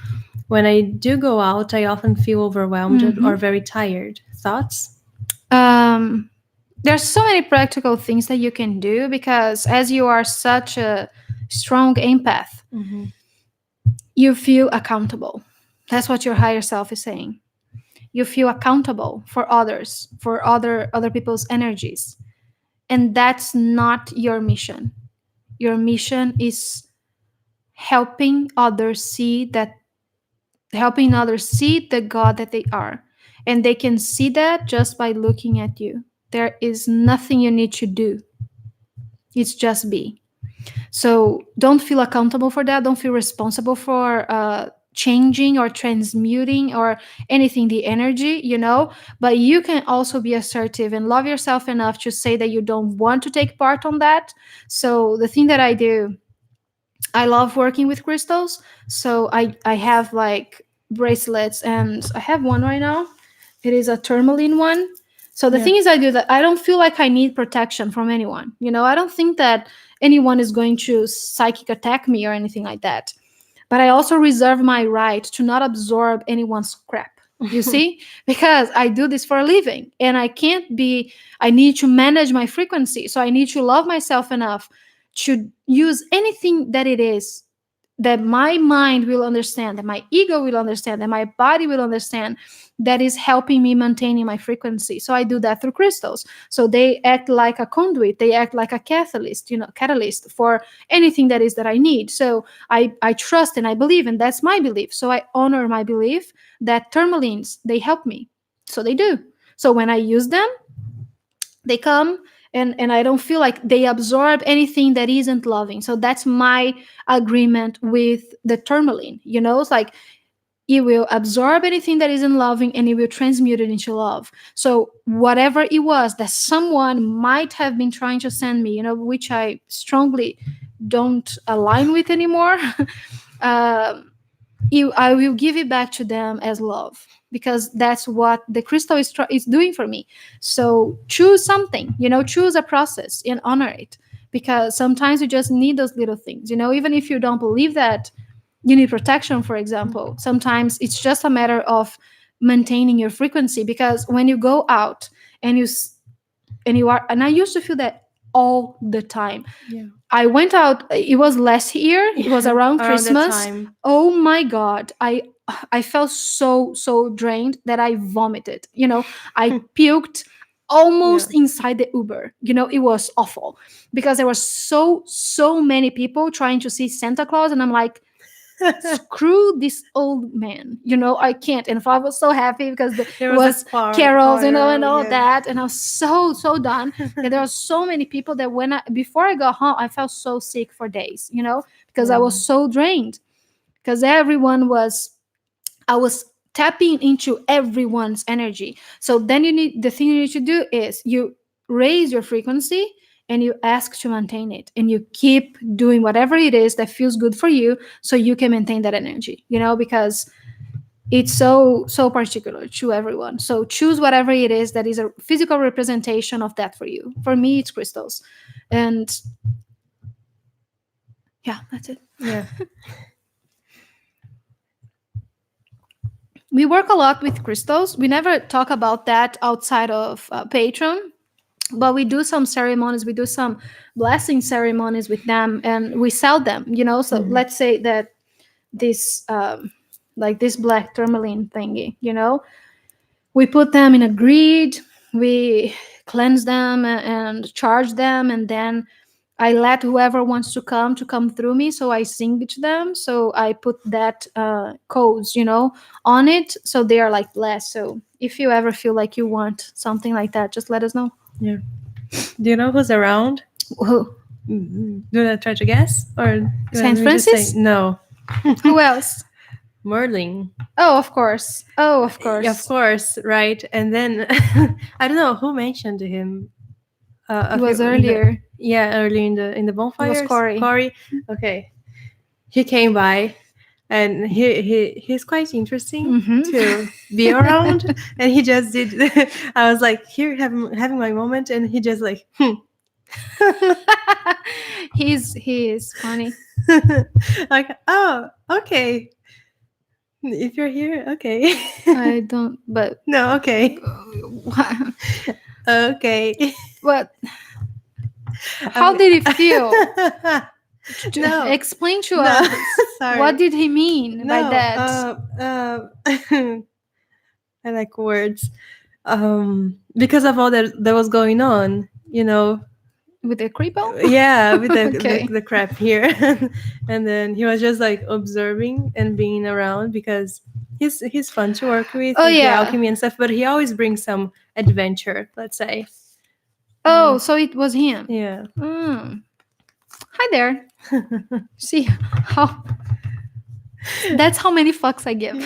When I do go out, I often feel overwhelmed or very tired. Thoughts? There's so many practical things that you can do, because as you are such a strong empath, you feel accountable. That's what your higher self is saying. You feel accountable for others, for other people's energies. And that's not your mission. Your mission is helping others see the God that they are. And they can see that just by looking at you. There is nothing you need to do. It's just be. So don't feel accountable for that. Don't feel responsible for changing or transmuting or anything, the energy, you know. But you can also be assertive and love yourself enough to say that you don't want to take part on that. So the thing that I do, I love working with crystals. So I have like bracelets, and I have one right now. It is a tourmaline one. So the thing is, I do that. I don't feel like I need protection from anyone. You know, I don't think that anyone is going to psychic attack me or anything like that. But I also reserve my right to not absorb anyone's crap. You see? Because I do this for a living, and I need to manage my frequency. So I need to love myself enough to use anything that it is that my mind will understand, that my ego will understand, that my body will understand, that is helping me maintaining my frequency. So I do that through crystals. So they act like a conduit. They act like a catalyst for anything that is that I need. So I trust and I believe, and that's my belief. So I honor my belief that tourmalines, they help me. So they do. So when I use them, they come, and I don't feel like they absorb anything that isn't loving. So that's my agreement with the tourmaline. You know, it's like, it will absorb anything that isn't loving and it will transmute it into love. So whatever it was that someone might have been trying to send me, which I strongly don't align with anymore, I will give it back to them as love, because that's what the crystal is doing for me. So choose something, choose a process and honor it, because sometimes you just need those little things, even if you don't believe that you need protection, for example. Sometimes it's just a matter of maintaining your frequency, because when you go out and and I used to feel that all the time. Yeah. I went out, it was last year, it was around that Christmas. time. Oh my god, I felt so drained that I vomited. I puked almost inside the Uber. It was awful, because there were so many people trying to see Santa Claus, and I'm like, screw this old man. I can't. And if I was so happy because There it was carols, and all yeah. that, and I was so done. And there were so many people that before I got home, I felt so sick for days, because I was so drained, because I was tapping into everyone's energy. So then the thing you need to do is you raise your frequency and you ask to maintain it, and you keep doing whatever it is that feels good for you, so you can maintain that energy, because it's so particular to everyone. So choose whatever it is that is a physical representation of that for you. For me, it's crystals. And yeah, that's it. Yeah. We work a lot with crystals. We never talk about that outside of Patreon, but we do some ceremonies. We do some blessing ceremonies with them, and we sell them. So let's say that this like this black tourmaline thingy. We put them in a grid. We cleanse them and charge them, and then I let whoever wants to come through me. So I sing to them. So I put that codes, on it. So they are like blessed. So if you ever feel like you want something like that, just let us know. Yeah. Do you know who's around? Who? Do you want to try to guess? Or Saint Francis? No. Who else? Merlin. Oh, of course. Yeah, of course, right. And then I don't know who mentioned him. It was earlier. Early in the bonfires. It was Corey. Okay. He came by, and he's quite interesting to be around. And he just did. I was like, here, having my moment, and he just like, He is funny. like, oh, okay. If you're here, okay. I don't, but No, okay. Okay. What? How did it feel? No. Explain to us. Sorry. What did he mean by that? I like words. Because of all that was going on, With the creepo? Yeah, with Okay. the crap here. And then he was just like observing and being around, because he's fun to work with. Oh, with the yeah. alchemy and stuff, but he always brings some adventure, let's say. Oh, so it was him. Yeah. Hi there. See how. That's how many fucks I give.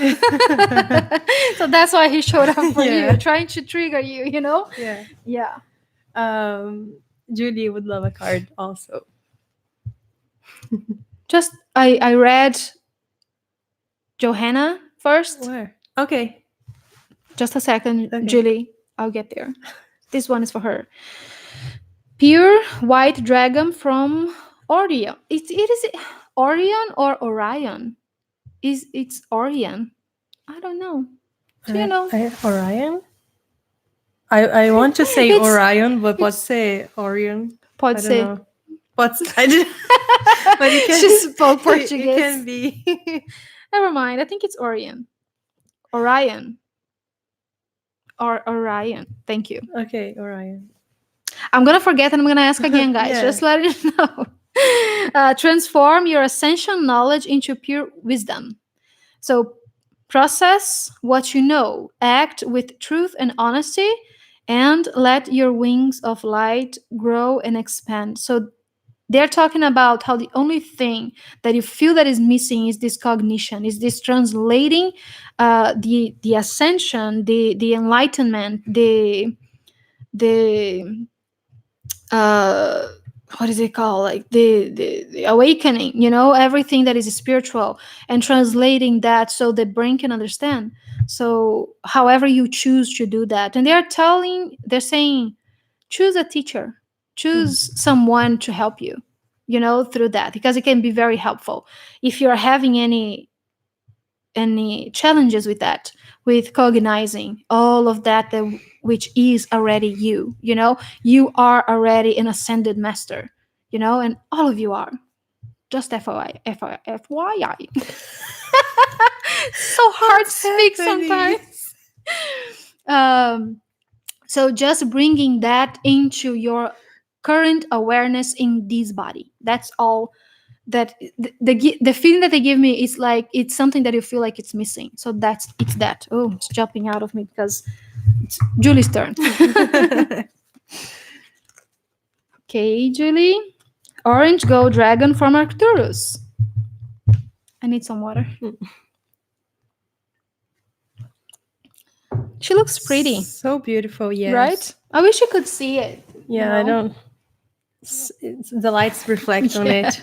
So that's why he showed up for you, trying to trigger you, Yeah. Yeah. Julie would love a card also. Just I read Johanna first. Where? Okay. Just a second, Okay. Julie. I'll get there. This one is for her. Pure white dragon from Orion. It is Orion or Orion? It's Orion? I don't know. Do you know? Orion? I want to say It's- Orion, but let's say Orion. Pode I ser. don't know. I did, but it can, She spoke Portuguese. It can be. Never mind. I think it's Orion. Orion. Or Orion. Thank you. Okay, Orion. I'm gonna forget and I'm gonna ask again, guys. Yeah. Just let you know. Transform your essential knowledge into pure wisdom. So process what you know, act with truth and honesty, and let your wings of light grow and expand. So They're talking about how the only thing that you feel that is missing is this cognition, is this translating the ascension, the enlightenment, the what is it called, like the awakening, everything that is spiritual, and translating that so the brain can understand. So however you choose to do that, and they're saying, choose a teacher, choose someone to help you, through that, because it can be very helpful if you're having any challenges with that, with cognizing all of that, which is already you are already an ascended master, and all of you are. Just FYI. So hard to speak sometimes. So just bringing that into your current awareness in this body, that's all. That the feeling that they give me is like it's something that you feel like it's missing. So it's that. Oh, it's jumping out of me because it's Julie's turn. Okay, Julie. Orange Gold Dragon from Arcturus. I need some water. She looks pretty. So beautiful, yes. Right? I wish you could see it. Yeah, I don't. The lights reflect on it.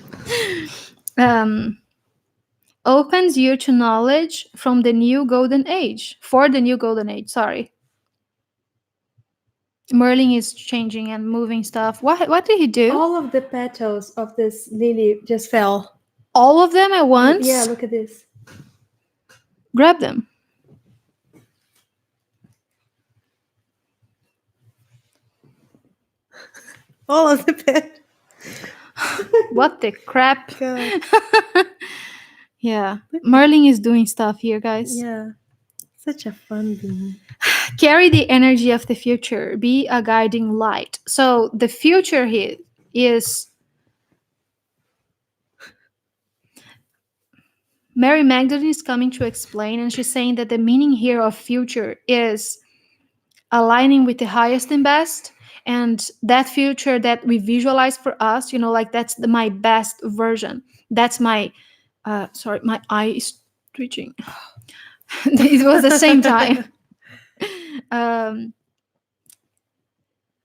Opens you to knowledge from the new golden age. For the new golden age, sorry. Merlin is changing and moving stuff. What did he do? All of the petals of this lily just fell. All of them at once? Yeah, look at this. Grab them. All of the petals. What the crap? God. Yeah. Merlin is doing stuff here, guys. Yeah. Such a fun being. Carry the energy of the future. Be a guiding light. So the future here is... Mary Magdalene is coming to explain, and she's saying that the meaning here of future is aligning with the highest and best, and that future that we visualize for us, like that's my best version. That's my sorry, my eye is twitching. It was the same time.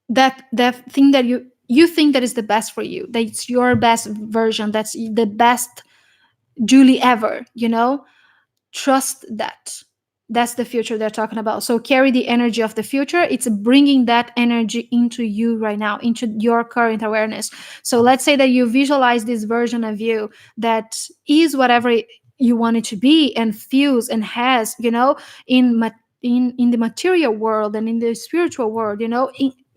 That thing that you think that is the best for you, that's your best version, that's the best Julie ever, trust that. That's the future they're talking about. So carry the energy of the future. It's bringing that energy into you right now, into your current awareness. So let's say that you visualize this version of you that is whatever you want it to be and feels and has, in the material world and in the spiritual world,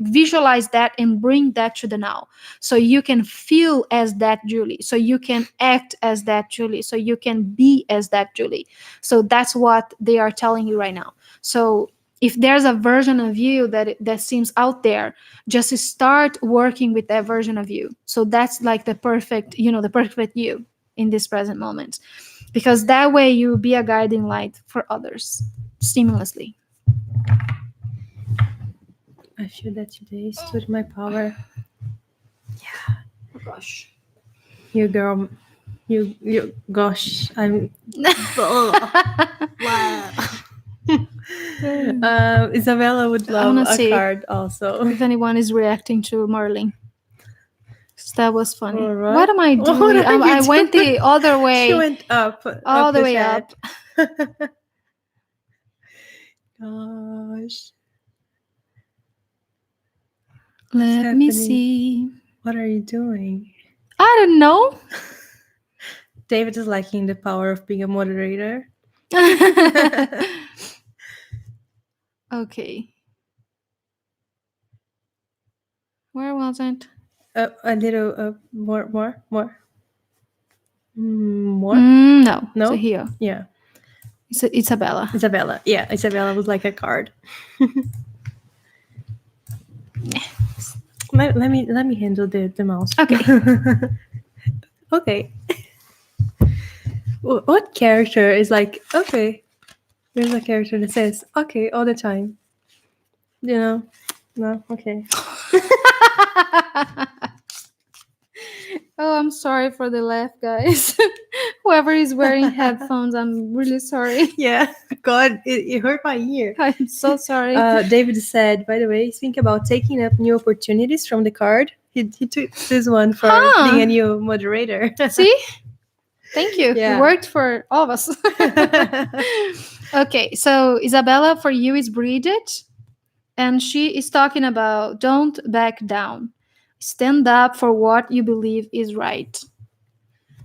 visualize that and bring that to the now, so you can feel as that Julie, so you can act as that Julie, so you can be as that Julie. So that's what they are telling you right now. So if there's a version of you that seems out there, just start working with that version of you. So that's like the perfect you in this present moment, because that way you'll be a guiding light for others seamlessly. I feel that today stood my power. Yeah. Oh gosh. You girl. You gosh. I'm wow. Isabella would love a card also. If anyone is reacting to Merlin. That was funny. Right. What am I doing? I went the other way. She went up. All the way up. Gosh. Let me see. What are you doing? I don't know. David is liking the power of being a moderator. Okay. Where was it? A little more. More. No. So here. Yeah. It's Isabella. Isabella. Yeah, Isabella was like a card. Let me handle the mouse. Okay. Okay. What character is like, okay, there's a character that says okay all the time? No, okay. Oh, I'm sorry for the laugh, guys. Whoever is wearing headphones, I'm really sorry. Yeah, God, it hurt my ear. I'm so sorry. David said, by the way, think about taking up new opportunities from the card. He took this one for Huh. being a new moderator. See? Thank you. Yeah. It worked for all of us. Okay, so Isabella, for you is Bridget. And she is talking about don't back down. Stand up for what you believe is right.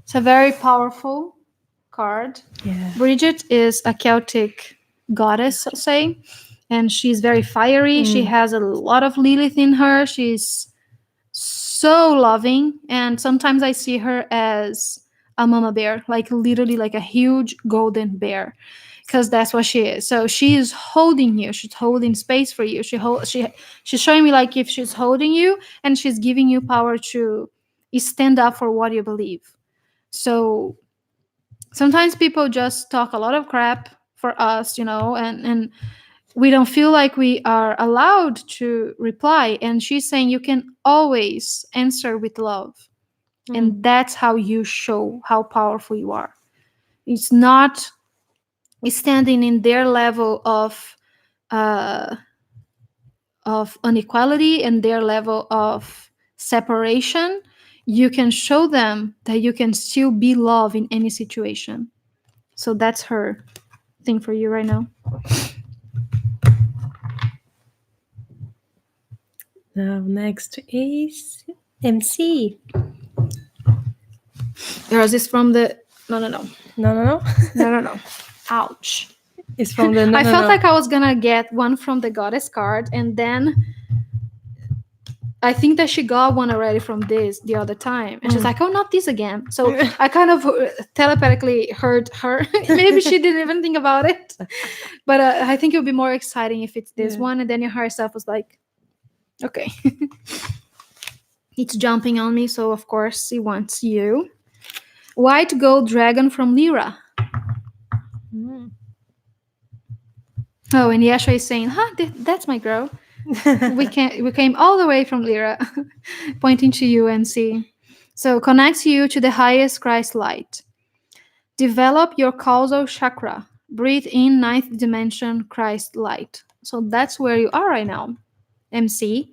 It's a very powerful card. Yeah. Bridget is a Celtic goddess, I'll say, and she's very fiery. She has a lot of Lilith in her. She's so loving, and sometimes I see her as a mama bear, like literally like a huge golden bear, because that's what she is. So she is holding you. She's holding space for you. She's showing me like if she's holding you and she's giving you power to stand up for what you believe. So sometimes people just talk a lot of crap for us, and we don't feel like we are allowed to reply. And she's saying you can always answer with love. And that's how you show how powerful you are. It's not standing in their level of inequality and their level of separation. You can show them that you can still be love in any situation. So that's her thing for you right now. Now, next is MC. Yours is from the no. No. Ouch. It's from the I felt like I was gonna get one from the goddess card, and then I think that she got one already from this the other time, and she's like, "Oh, not this again." So I kind of telepathically heard her. Maybe she didn't even think about it, but I think it would be more exciting if it's this one, and then your higher self was like, "Okay." It's jumping on me, so of course he wants you. White gold dragon from Lyra. Oh, and Yasha is saying, that's my girl. We came all the way from Lyra, pointing to you and see. So connects you to the highest Christ light. Develop your causal chakra. Breathe in ninth dimension Christ light. So that's where you are right now, MC.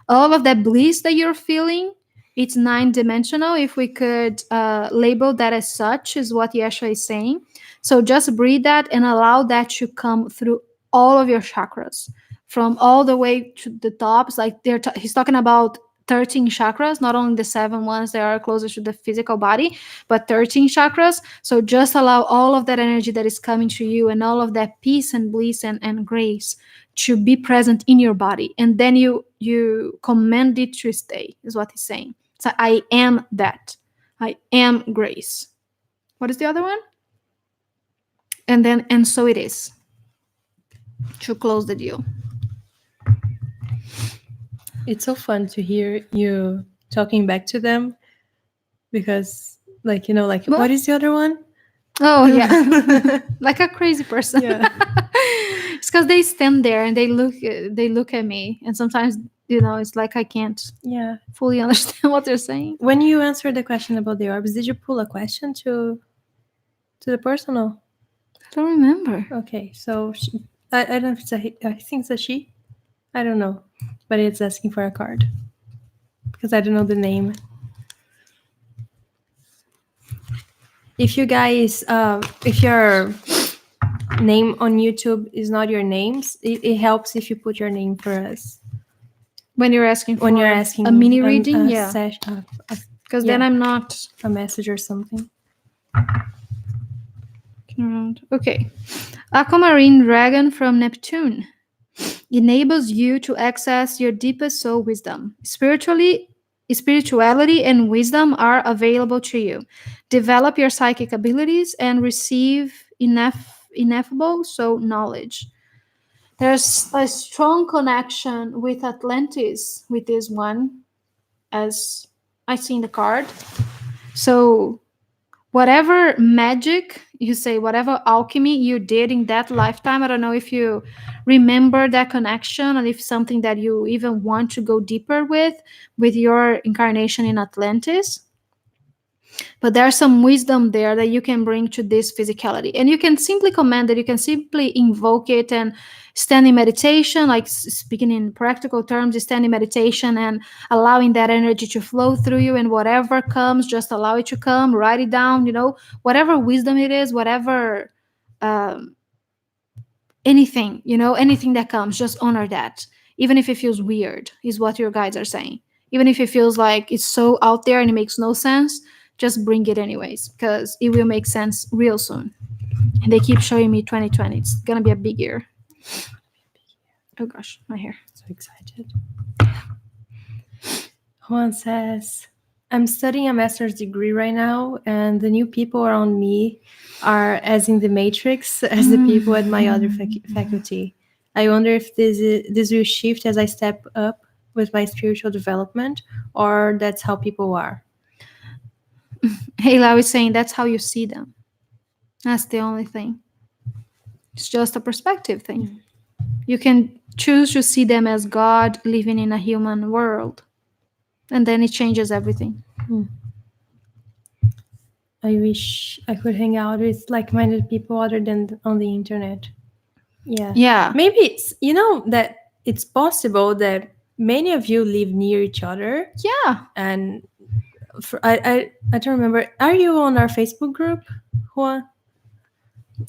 All of that bliss that you're feeling, it's 9-dimensional. If we could label that as such, is what Yasha is saying. So just breathe that and allow that to come through all of your chakras, from all the way to the tops. Like he's talking about 13 chakras, not only the 7 ones that are closer to the physical body, but 13 chakras. So just allow all of that energy that is coming to you and all of that peace and bliss and grace to be present in your body. And then you command it to stay, is what he's saying. So I am that. I am grace. What is the other one? And so it is. To close the deal. It's so fun to hear you talking back to them, because what is the other one? Oh yeah. Like a crazy person. Yeah. It's because they stand there and they look at me, and sometimes it's like I can't fully understand what they're saying. When you answered the question about the orbs, did you pull a question to the person? No? I don't remember. Okay, so I don't know if it's I think it's a she. I don't know, but it's asking for a card because I don't know the name. If you guys, if your name on YouTube is not your names, it helps if you put your name for us. When you're asking for a mini reading, because then I'm not a message or something. Okay. Aquamarine dragon from Neptune enables you to access your deepest soul wisdom. Spirituality and wisdom are available to you. Develop your psychic abilities and receive ineffable soul knowledge. There's a strong connection with Atlantis with this one, as I see in the card. So whatever magic you say, whatever alchemy you did in that lifetime, I don't know if you remember that connection, and if something that you even want to go deeper with your incarnation in Atlantis. But there's some wisdom there that you can bring to this physicality. And you can simply command it, you can simply invoke it and stand in meditation, like speaking in practical terms, stand in meditation and allowing that energy to flow through you. And whatever comes, just allow it to come, write it down, whatever wisdom it is, whatever um, anything, anything that comes, just honor that. Even if it feels weird, is what your guides are saying. Even if it feels like it's so out there and it makes no sense, just bring it anyways, because it will make sense real soon. And they keep showing me 2020. It's gonna be a big year. Oh gosh, my hair. So excited. Juan says, I'm studying a master's degree right now, and the new people around me are as in the Matrix as the people at my other faculty. I wonder if this will shift as I step up with my spiritual development, or that's how people are. Hey, Lau is saying that's how you see them. That's the only thing. It's just a perspective thing. You can choose to see them as God living in a human world, and then it changes everything. I wish I could hang out with like-minded people other than on the internet. Yeah. Maybe it's, that it's possible that many of you live near each other. Yeah. And I don't remember. Are you on our Facebook group, Juan?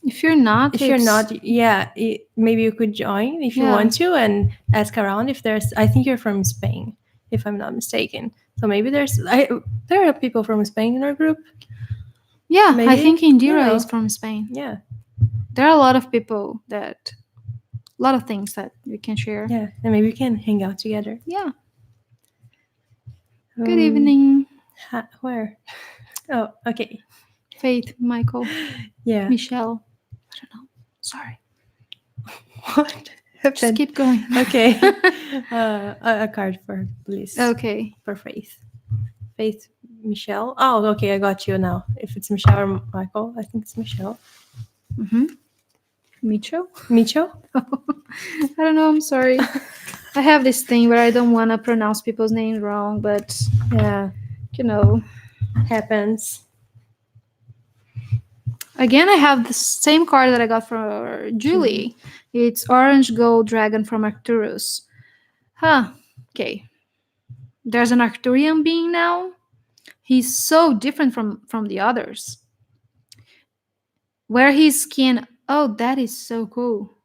If you're not, maybe you could join if you want to and ask around if there's. I think you're from Spain, if I'm not mistaken. So maybe there are people from Spain in our group. Yeah, maybe? I think Indira is from Spain. Yeah, there are a lot of people a lot of things that we can share. Yeah, and maybe we can hang out together. Yeah. Good evening. Where? Oh, okay. Faith, Michael. Yeah. Michelle. I don't know. Sorry. What happened? Just keep going. Okay. A card for her, please. Okay. For Faith. Faith, Michelle. Oh, okay. I got you now. If it's Michelle or Michael, I think it's Michelle. Mm-hmm. Micho? I don't know. I'm sorry. I have this thing where I don't want to pronounce people's names wrong, but yeah, happens. Again, I have the same card that I got for Julie. It's Orange Gold Dragon from Arcturus. Okay. There's an Arcturian being now. He's so different from the others. Where his skin... Oh, that is so cool.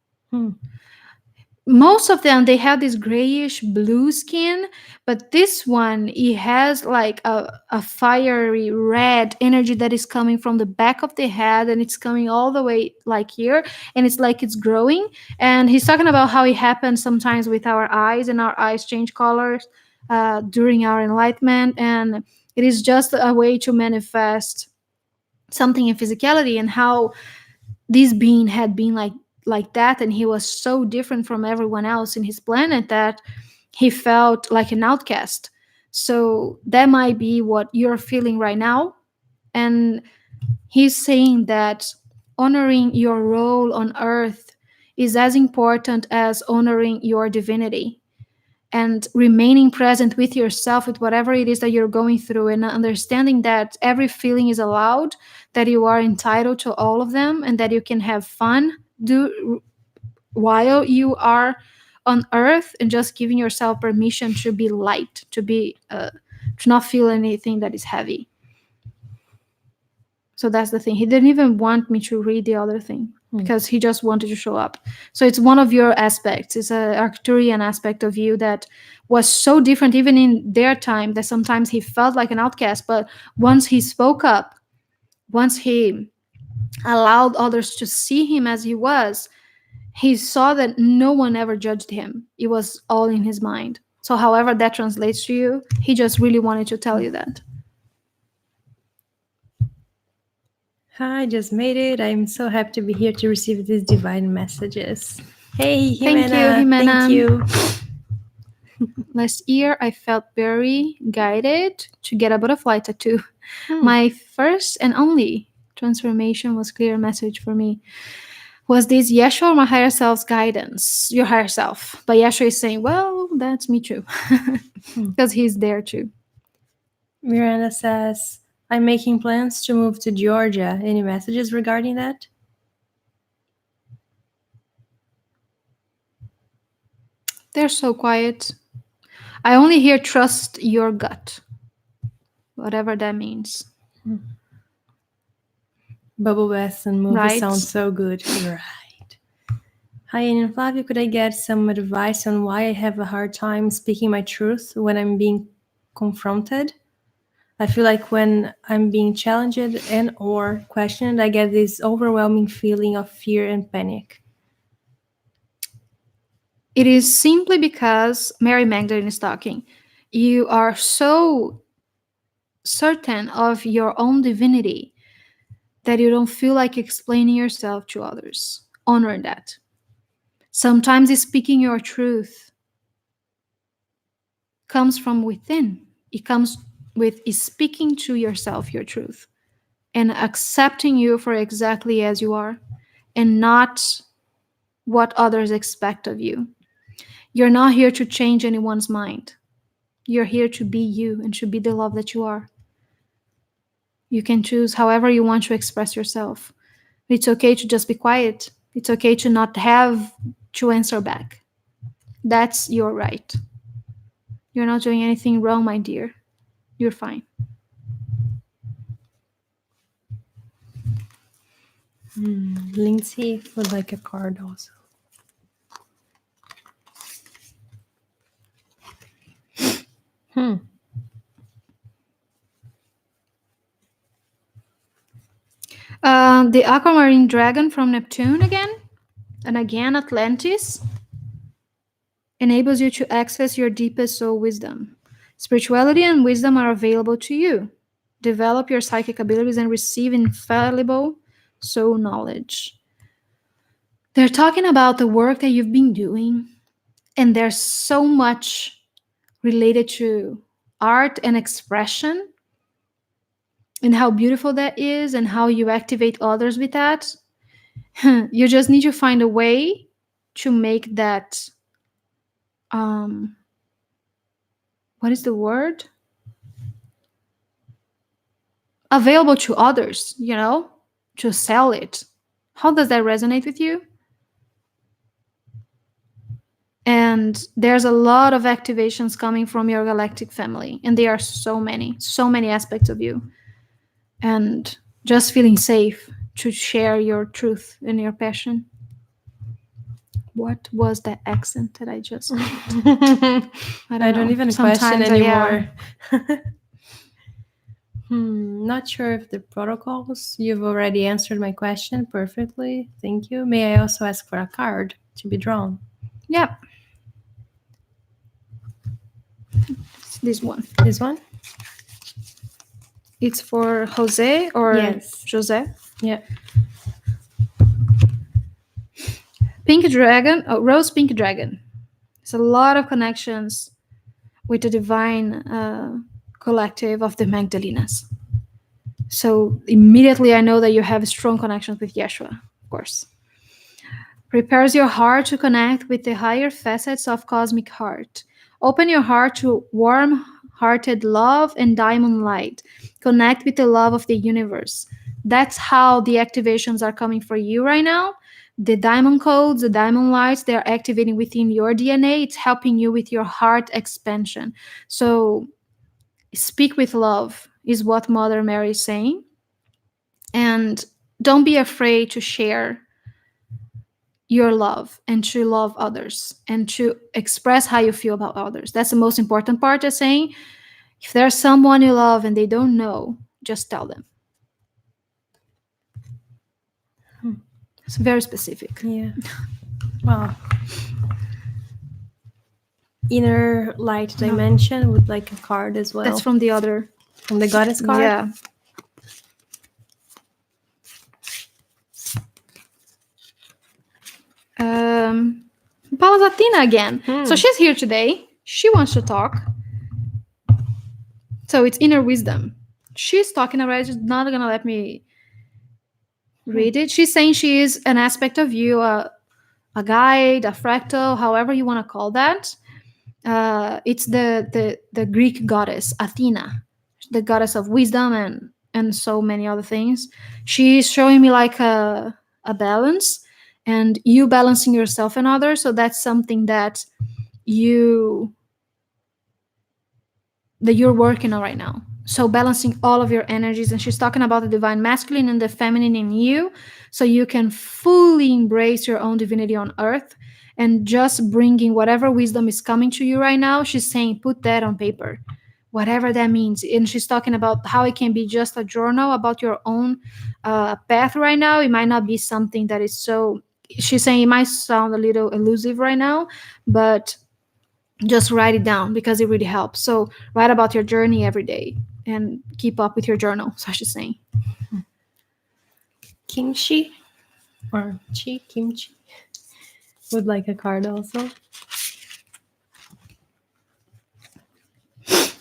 Most of them, they have this grayish blue skin, but this one, he has like a fiery red energy that is coming from the back of the head, and it's coming all the way like here, and it's like it's growing. And he's talking about how it happens sometimes with our eyes, and our eyes change colors during our enlightenment, and it is just a way to manifest something in physicality, and how this being had been like that, and he was so different from everyone else in his planet that he felt like an outcast. So that might be what you're feeling right now. And he's saying that honoring your role on earth is as important as honoring your divinity, and remaining present with yourself, with whatever it is that you're going through, and understanding that every feeling is allowed, that you are entitled to all of them, and that you can have fun while you are on earth, and just giving yourself permission to be light, to not feel anything that is heavy. So that's the thing. He didn't even want me to read the other thing because he just wanted to show up. So it's one of your aspects. It's an Arcturian aspect of you that was so different even in their time, that sometimes he felt like an outcast. But once he spoke up, once he allowed others to see him as he was, he saw that no one ever judged him. It was all in his mind. So however that translates to you, he just really wanted to tell you that. Hi, I just made it. I'm so happy to be here to receive these divine messages. Hey, Thank Jimena. you. Last year, I felt very guided to get a butterfly tattoo. My first and only transformation was clear message for me. Was this Yeshua or my higher self's guidance? Your higher self. But Yeshua is saying, well, that's me too. Because he's there too. Miranda says, I'm making plans to move to Georgia. Any messages regarding that? They're so quiet. I only hear trust your gut, whatever that means. Bubble baths and movies Right. sound so good. Right. Hi, Annie and Flavio. Could I get some advice on why I have a hard time speaking my truth when I'm being confronted? I feel like when I'm being challenged and or questioned, I get this overwhelming feeling of fear and panic. It is simply because Mary Magdalene is talking. You are so certain of your own divinity that you don't feel like explaining yourself to others. Honor that. Sometimes speaking your truth comes from within. It comes with speaking to yourself your truth and accepting you for exactly as you are and not what others expect of you. You're not here to change anyone's mind. You're here to be you and to be the love that you are. You can choose however you want to express yourself. It's okay to just be quiet. It's okay to not have to answer back. That's your right. You're not doing anything wrong, my dear. You're fine. Lindsay would like a card also. The aquamarine dragon from Neptune again, and again Atlantis, enables you to access your deepest soul wisdom. Spirituality and wisdom are available to you. Develop your psychic abilities and receive infallible soul knowledge. They're talking about the work that you've been doing, and there's so much related to art and expression and how beautiful that is and how you activate others with that. You just need to find a way to make that what is the word, available to others, to sell it. How does that resonate with you? And there's a lot of activations coming from your galactic family, and there are so many aspects of you, and just feeling safe to share your truth and your passion. What was that accent that I just made? I don't even question anymore. Not sure if the protocols. You've already answered my question perfectly. Thank you. May I also ask for a card to be drawn? Yep. This one. This one? It's for Jose or Yes. Jose? Yeah. Pink dragon, rose pink dragon. There's a lot of connections with the divine collective of the Magdalenas. So immediately I know that you have strong connections with Yeshua, of course. Prepares your heart to connect with the higher facets of cosmic heart. Open your heart to warm-hearted love and diamond light. Connect with the love of the universe. That's how the activations are coming for you right now. The diamond codes, the diamond lights, they're activating within your DNA. It's helping you with your heart expansion. So speak with love is what Mother Mary is saying. And don't be afraid to share your love and to love others and to express how you feel about others. That's the most important part of saying, if there's someone you love and they don't know, just tell them. It's very specific. Yeah. Wow. Inner light dimension would like a card as well. That's from the other. From the goddess card? Yeah. Palazatina again. So she's here today. She wants to talk. So it's inner wisdom. She's talking already. She's not going to let me read it. She's saying she is an aspect of you, a guide, a fractal, however you want to call that. It's the Greek goddess, Athena, the goddess of wisdom and and so many other things. She's showing me like a balance, and you balancing yourself and others. So that's something that you're working on right now. So balancing all of your energies, and she's talking about the divine masculine and the feminine in you, so you can fully embrace your own divinity on earth, and just bringing whatever wisdom is coming to you right now. She's saying put that on paper, whatever that means. And she's talking about how it can be just a journal about your own path right now. It might not be something that is so, she's saying it might sound a little elusive right now, but just write it down because it really helps. So write about your journey every day and keep up with your journal, so she's saying. Kimchi or kimchi would like a card also.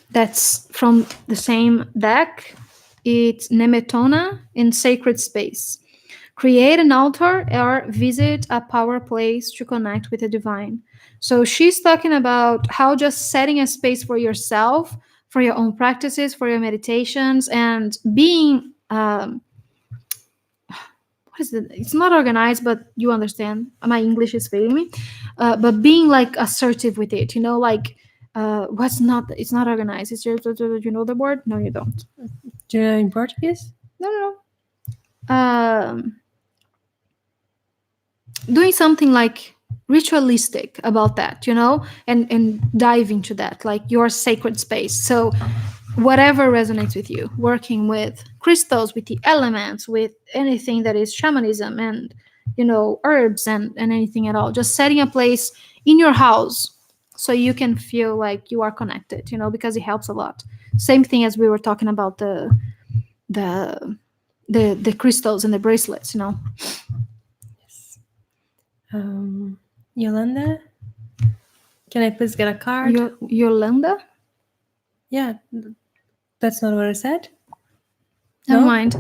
That's from the same deck. It's Nemetona in Sacred Space. Create an altar or visit a power place to connect with the divine. So she's talking about how just setting a space for yourself, for your own practices, for your meditations, and being what is it? It's not organized, but you understand. My English is failing me. But being like assertive with it, like what's not? It's not organized. It's just, you know the word? No, you don't. Do you know in Portuguese? No. Doing something like ritualistic about that, and dive into that, like your sacred space. So whatever resonates with you, working with crystals, with the elements, with anything that is shamanism and herbs and anything at all, just setting a place in your house so you can feel like you are connected, because it helps a lot. Same thing as we were talking about the crystals and the bracelets. Yes. Yolanda, can I please get a card? Yolanda? Yeah, that's not what I said. Never No? mind.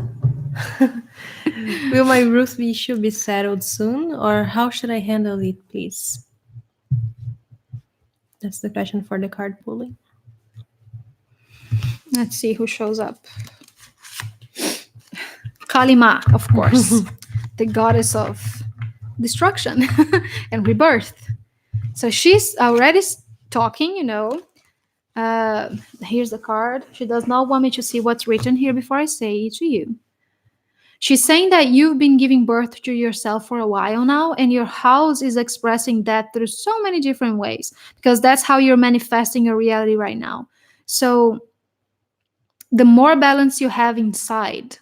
Will my roof issue be settled soon, or how should I handle it, please? That's the question for the card pulling. Let's see who shows up. Kalima, of course, the goddess of destruction and rebirth. So she's already talking, here's the card. She does not want me to see what's written here before I say it to you. She's saying that you've been giving birth to yourself for a while now, and your house is expressing that through so many different ways, because that's how you're manifesting your reality right now. So the more balance you have inside,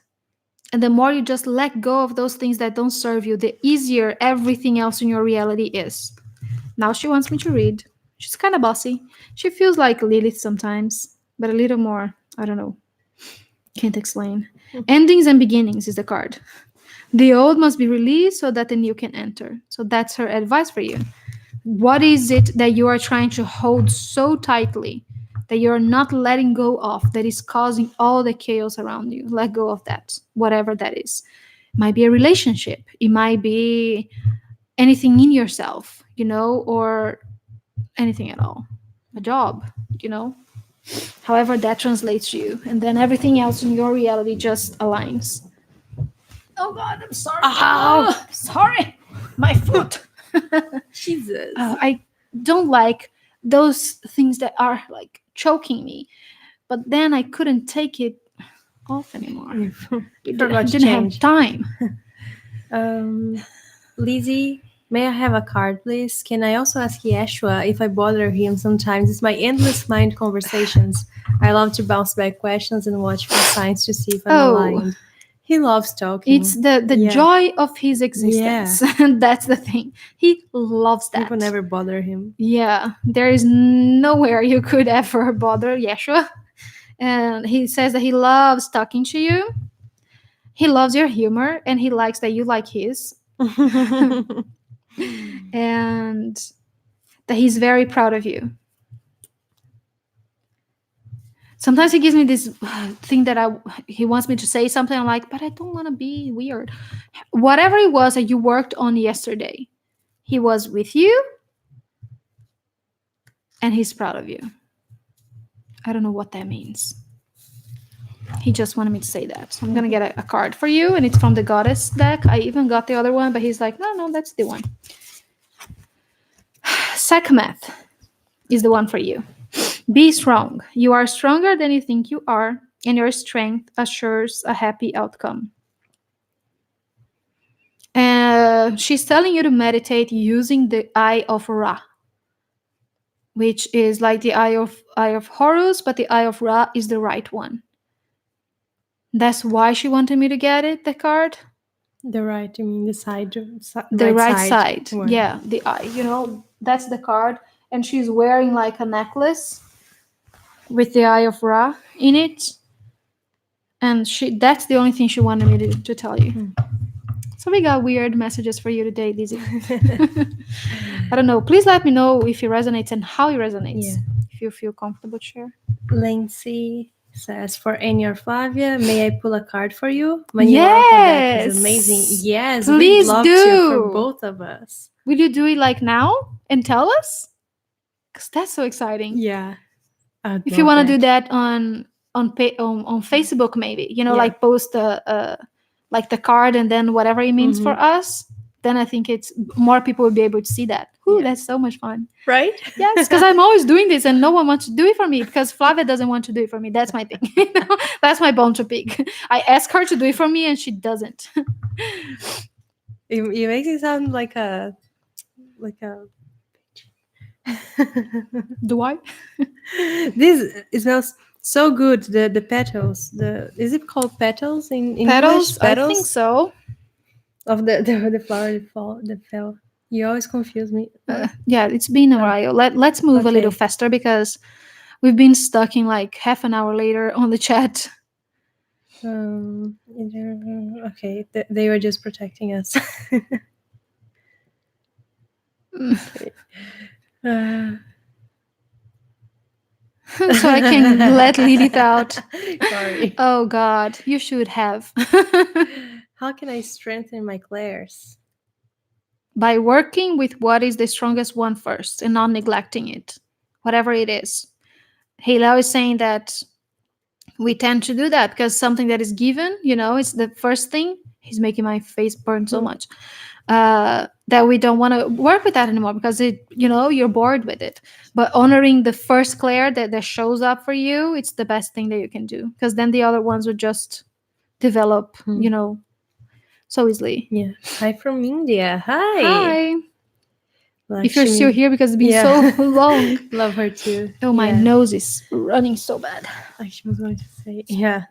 and the more you just let go of those things that don't serve you, the easier everything else in your reality is. Now she wants me to read. She's kind of bossy. She feels like Lilith sometimes, but a little more, I don't know. Can't explain. Endings and beginnings is the card. The old must be released so that the new can enter. So that's her advice for you. What is it that you are trying to hold so tightly that you're not letting go of, that is causing all the chaos around you? Let go of that, whatever that is. It might be a relationship. It might be anything in yourself, or anything at all. A job, however that translates to you. And then everything else in your reality just aligns. Oh God, I'm sorry. Oh, sorry. My foot. Jesus. I don't like those things that are like choking me. But then I couldn't take it off anymore. I didn't have time. Lizzie, may I have a card, please? Can I also ask Yeshua if I bother him sometimes? It's my endless mind conversations. I love to bounce back questions and watch for signs to see if I'm aligned. He loves talking. It's the joy of his existence. Yeah. That's the thing. He loves that. People never bother him. Yeah. There is nowhere you could ever bother Yeshua. And he says that he loves talking to you. He loves your humor, and he likes that you like his. And that he's very proud of you. Sometimes he gives me this thing that he wants me to say something. I'm like, but I don't want to be weird. Whatever it was that you worked on yesterday, he was with you, and he's proud of you. I don't know what that means. He just wanted me to say that. So I'm gonna get a card for you, and it's from the Goddess deck. I even got the other one, but he's like, no, that's the one. Sekhmet is the one for you. Be strong. You are stronger than you think you are, and your strength assures a happy outcome. She's telling you to meditate using the Eye of Ra, which is like the Eye of Horus, but the Eye of Ra is the right one. That's why she wanted me to get it, the card. The right, I mean the side. The right side. one. Yeah, the eye. That's the card. And she's wearing like a necklace with the Eye of Ra in it. And that's the only thing she wanted me to tell you. So we got weird messages for you today, Lizzie. I don't know. Please let me know if it resonates and how it resonates. Yeah. If you feel comfortable to share. Lindsay says, for Annie or Flavia, may I pull a card for you? Yes. Is amazing. Yes, please we'd love do. to for both of us. Will you do it like now and tell us? Because that's so exciting. Yeah. If you want to do that on Facebook, maybe like post like the card and then whatever it means for us, then I think it's more people will be able to see that. Ooh, that's so much fun, right? Yes, because I'm always doing this and no one wants to do it for me because Flavia doesn't want to do it for me. That's my thing. That's my bone to pick. I ask her to do it for me and she doesn't. It makes it sound like a Do I? This smells so good. The petals. Is it called petals in petals? English? Petals. I think so. Of the flower that fell. You always confuse me. Yeah, it's been a while. Let's move a little faster because we've been stuck in like half an hour later on the chat. Okay, they were just protecting us. Okay. So I can let Lilith out. Sorry. Oh God, you should have. How can I strengthen my clairs? By working with what is the strongest one first and not neglecting it, whatever it is. Halal is saying that we tend to do that because something that is given, it's the first thing. He's making my face burn so much. That we don't want to work with that anymore because you're bored with it. But honoring the first clair that shows up for you, it's the best thing that you can do because then the other ones would just develop, so easily. Yeah. Hi from India. Hi. Like if you're still here because it's been so long. Love her too. Oh, my nose is running so bad. She was going to say, yeah.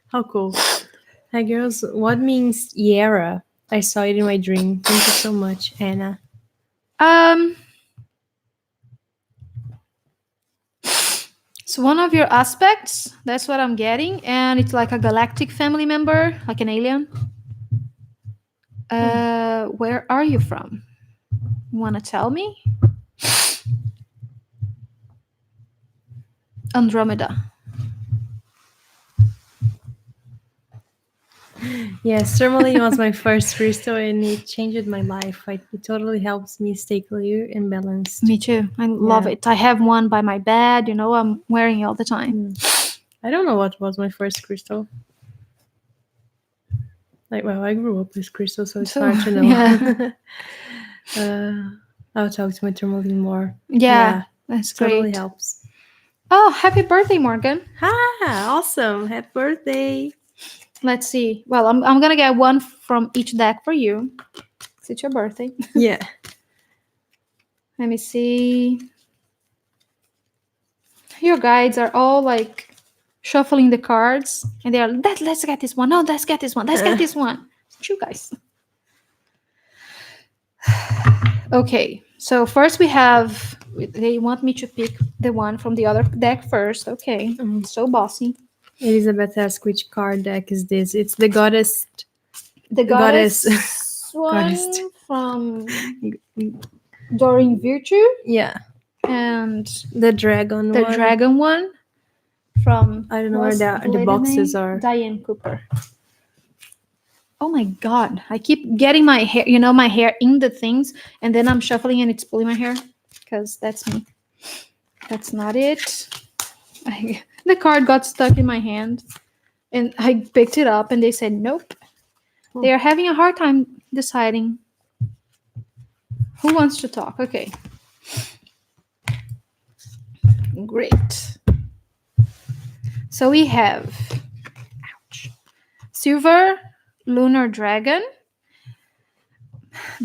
How cool. Hi, girls. What means Yara? I saw it in my dream. Thank you so much, Anna. So one of your aspects, that's what I'm getting. And it's like a galactic family member, like an alien. Where are you from? You want to tell me? Andromeda. Yes, tourmaline was my first crystal and it changed my life. It totally helps me stay clear and balanced. Me too. I love it. I have one by my bed. I'm wearing it all the time. I don't know what was my first crystal. I grew up with crystals, so it's hard to know. Yeah. I'll talk to my tourmaline more. Yeah, that's great. Totally helps. Oh, happy birthday, Morgan. Awesome. Happy birthday. Let's see. Well, I'm going to get one from each deck for you. It's your birthday. Yeah. Let me see. Your guides are all like shuffling the cards. And they are, let's get this one. No, let's get this one. Let's get this one. You guys. Okay. So first we have, they want me to pick the one from the other deck first. Okay. So bossy. Elizabeth asked which card deck is this? It's the Goddess. The Goddess one from Doreen Virtue. Yeah. And the Dragon one. The Dragon one from... I don't know where the boxes are. Diane Cooper. Oh my God. I keep getting my hair, my hair in the things. And then I'm shuffling and it's pulling my hair. Because that's me. That's not it. The card got stuck in my hand, and I picked it up, and they said nope. They are having a hard time deciding who wants to talk. Okay, great. So we have Silver Lunar Dragon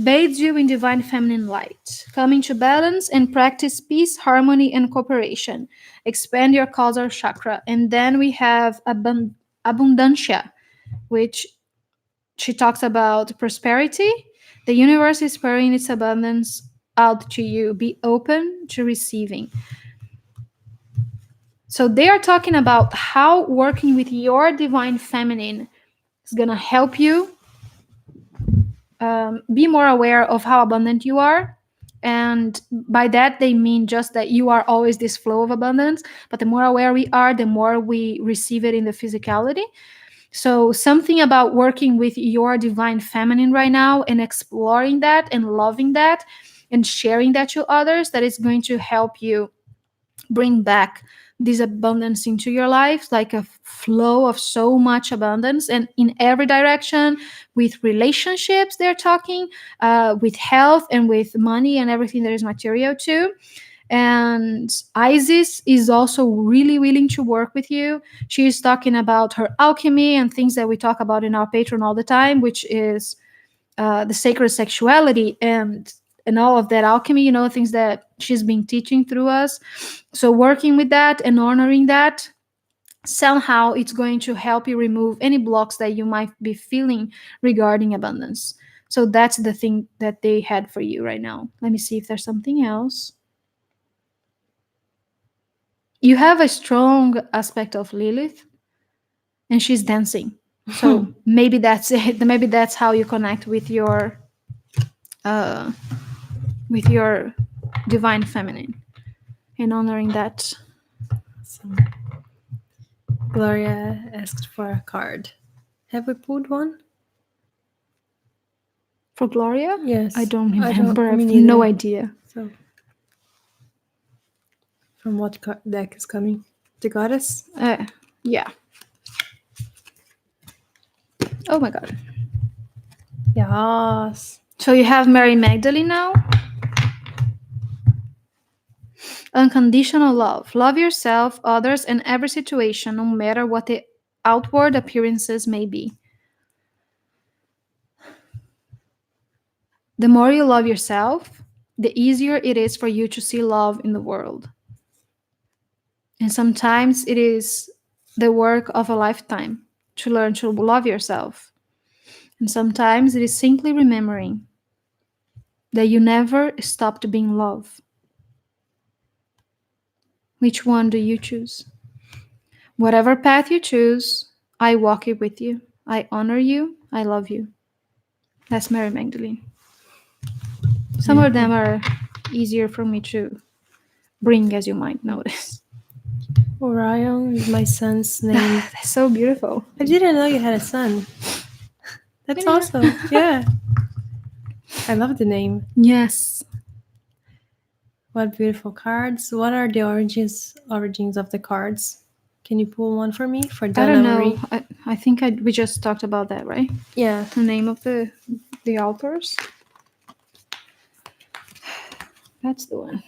bathes you in divine feminine light. Come into balance and practice peace, harmony, and cooperation. Expand your causal chakra. And then we have Abundancia, which she talks about prosperity. The universe is pouring its abundance out to you. Be open to receiving. So they are talking about how working with your divine feminine is going to help you be more aware of how abundant you are. And by that, they mean just that you are always this flow of abundance. But the more aware we are, the more we receive it in the physicality. So something about working with your divine feminine right now and exploring that and loving that and sharing that to others, that is going to help you bring back this abundance into your life, like a flow of so much abundance and in every direction, with relationships they're talking, with health and with money and everything that is material too. And Isis is also really willing to work with you. She's talking about her alchemy and things that we talk about in our Patreon all the time, which is the sacred sexuality and all of that alchemy, things that she's been teaching through us. So working with that and honoring that, somehow it's going to help you remove any blocks that you might be feeling regarding abundance. So that's the thing that they had for you right now. Let me see if there's something else. You have a strong aspect of Lilith, and she's dancing. So maybe that's it. Maybe that's how you connect with your divine feminine and honoring that. Awesome. Gloria asked for a card. Have we pulled one? For Gloria? Yes. I don't remember. I have me no neither. idea. So, from what deck is coming? The Goddess? Yeah. Oh my god. Yes. So you have Mary Magdalene now. Unconditional love. Love yourself, others, and every situation, no matter what the outward appearances may be. The more you love yourself, the easier it is for you to see love in the world. And sometimes it is the work of a lifetime to learn to love yourself. And sometimes it is simply remembering that you never stopped being love. Which one do you choose? Whatever path you choose, I walk it with you. I honor you. I love you. That's Mary Magdalene. Some of them are easier for me to bring, as you might notice. Orion is my son's name. That's so beautiful. I didn't know you had a son. That's awesome. Yeah. I love the name. Yes. What beautiful cards. What are the origins of the cards? Can you pull one for me? For Donna I don't know. Marie? I think we just talked about that, right? Yeah. The name of the authors. That's the one.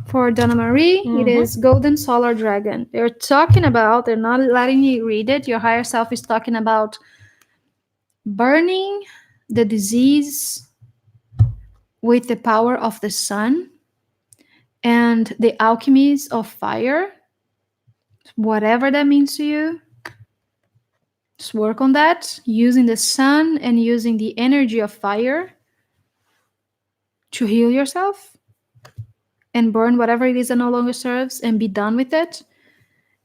For Donna Marie, it is Golden Solar Dragon. They're talking about, they're not letting you read it. Your higher self is talking about burning the disease with the power of the sun and the alchemies of fire. Whatever that means to you, just work on that, using the sun and using the energy of fire to heal yourself and burn whatever it is that no longer serves and be done with it.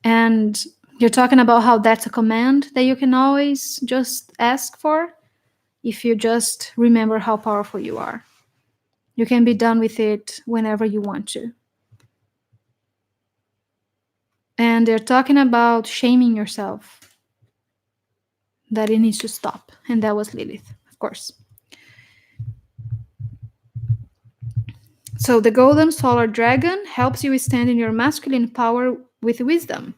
And you're talking about how that's a command that you can always just ask for if you just remember how powerful you are. You can be done with it whenever you want to. And they're talking about shaming yourself, that it needs to stop. And that was Lilith, of course. So the golden solar dragon helps you stand in your masculine power with wisdom.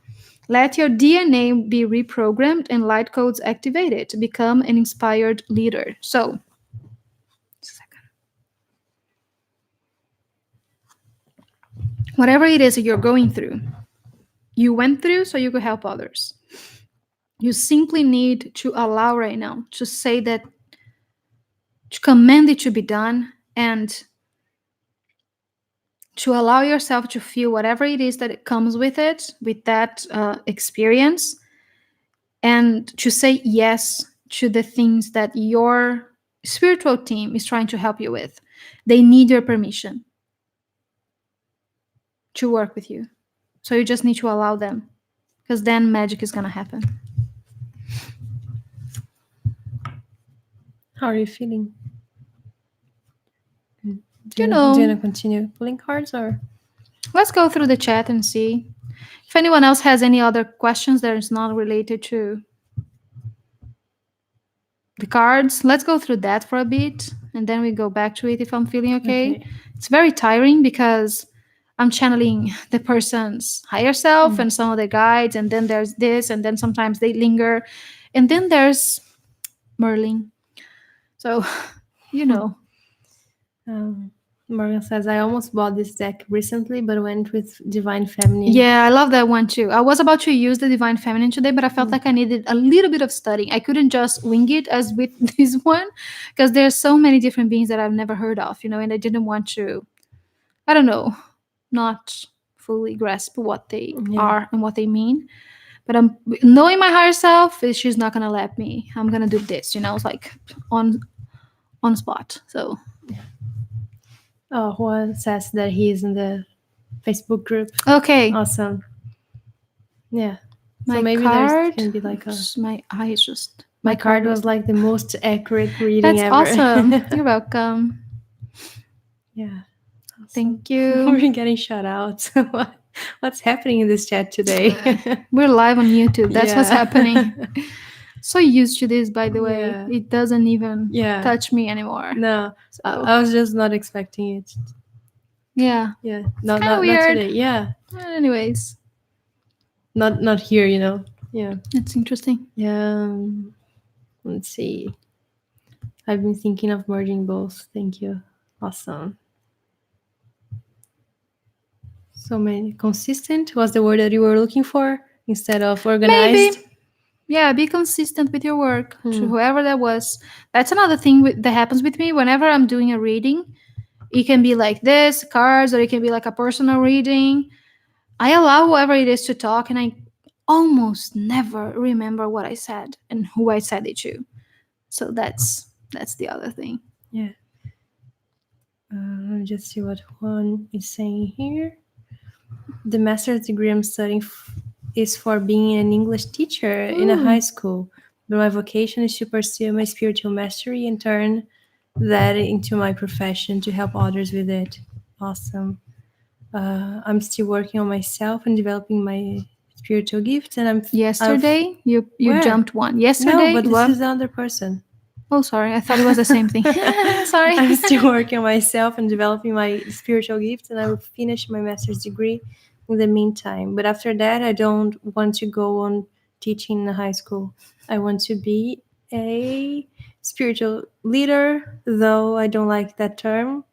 Let your DNA be reprogrammed and light codes activated to become an inspired leader. So, whatever it is that you're going through, you went through so you could help others. You simply need to allow right now to say that, to command it to be done, and to allow yourself to feel whatever it is that it comes with it, with that experience, and to say yes to the things that your spiritual team is trying to help you with. They need your permission to work with you. So you just need to allow them, because then magic is going to happen. How are you feeling? Do You you know. want to continue pulling cards, or? Let's go through the chat and see if anyone else has any other questions that is not related to the cards. Let's go through that for a bit, and then we go back to it if I'm feeling okay. It's very tiring because I'm channeling the person's higher self and some of the guides, and then there's this, and then sometimes they linger, and then there's Merlin. So, you know. Morgan says, I almost bought this deck recently, but went with Divine Feminine. Yeah, I love that one too. I was about to use the Divine Feminine today, but I felt like I needed a little bit of studying. I couldn't just wing it as with this one, because there's so many different beings that I've never heard of, and I didn't want to, I don't know, not fully grasp what they are and what they mean. But I'm knowing my higher self is she's not gonna let me. I'm gonna do this, it's like on spot. So Juan says that he's in the Facebook group. okay, Awesome. Yeah. my so maybe card there can be like a. my eyes just. My card was like the most accurate reading That's ever. awesome. You're welcome. Yeah. Thank you. We're getting shout outs. What's happening in this chat today? We're live on YouTube. That's what's happening. So used to this, by the way. Yeah. It doesn't even Yeah. touch me anymore. No, So, I was just not expecting it. yeah. Yeah, not weird. today. Yeah, Anyways, not here. Yeah, that's interesting. yeah. Let's see. I've been thinking of merging both. Thank you. Awesome. So many. Consistent was the word that you were looking for instead of organized. Maybe. Yeah, be consistent with your work to whoever that was. That's another thing that happens with me whenever I'm doing a reading. It can be like this, cards, or it can be like a personal reading. I allow whoever it is to talk, and I almost never remember what I said and who I said it to. So that's the other thing. Yeah. Let me just see what Juan is saying here. The master's degree I'm studying is for being an English teacher in a high school. But my vocation is to pursue my spiritual mastery and turn that into my profession to help others with it. Awesome. I'm still working on myself and developing my spiritual gifts. And yesterday you Where? Jumped one. Yesterday, no, but this is the other person. Oh, sorry. I thought it was the same thing. Sorry. I'm still working on myself and developing my spiritual gifts, and I will finish my master's degree in the meantime. But after that, I don't want to go on teaching in a high school. I want to be a spiritual leader, though I don't like that term.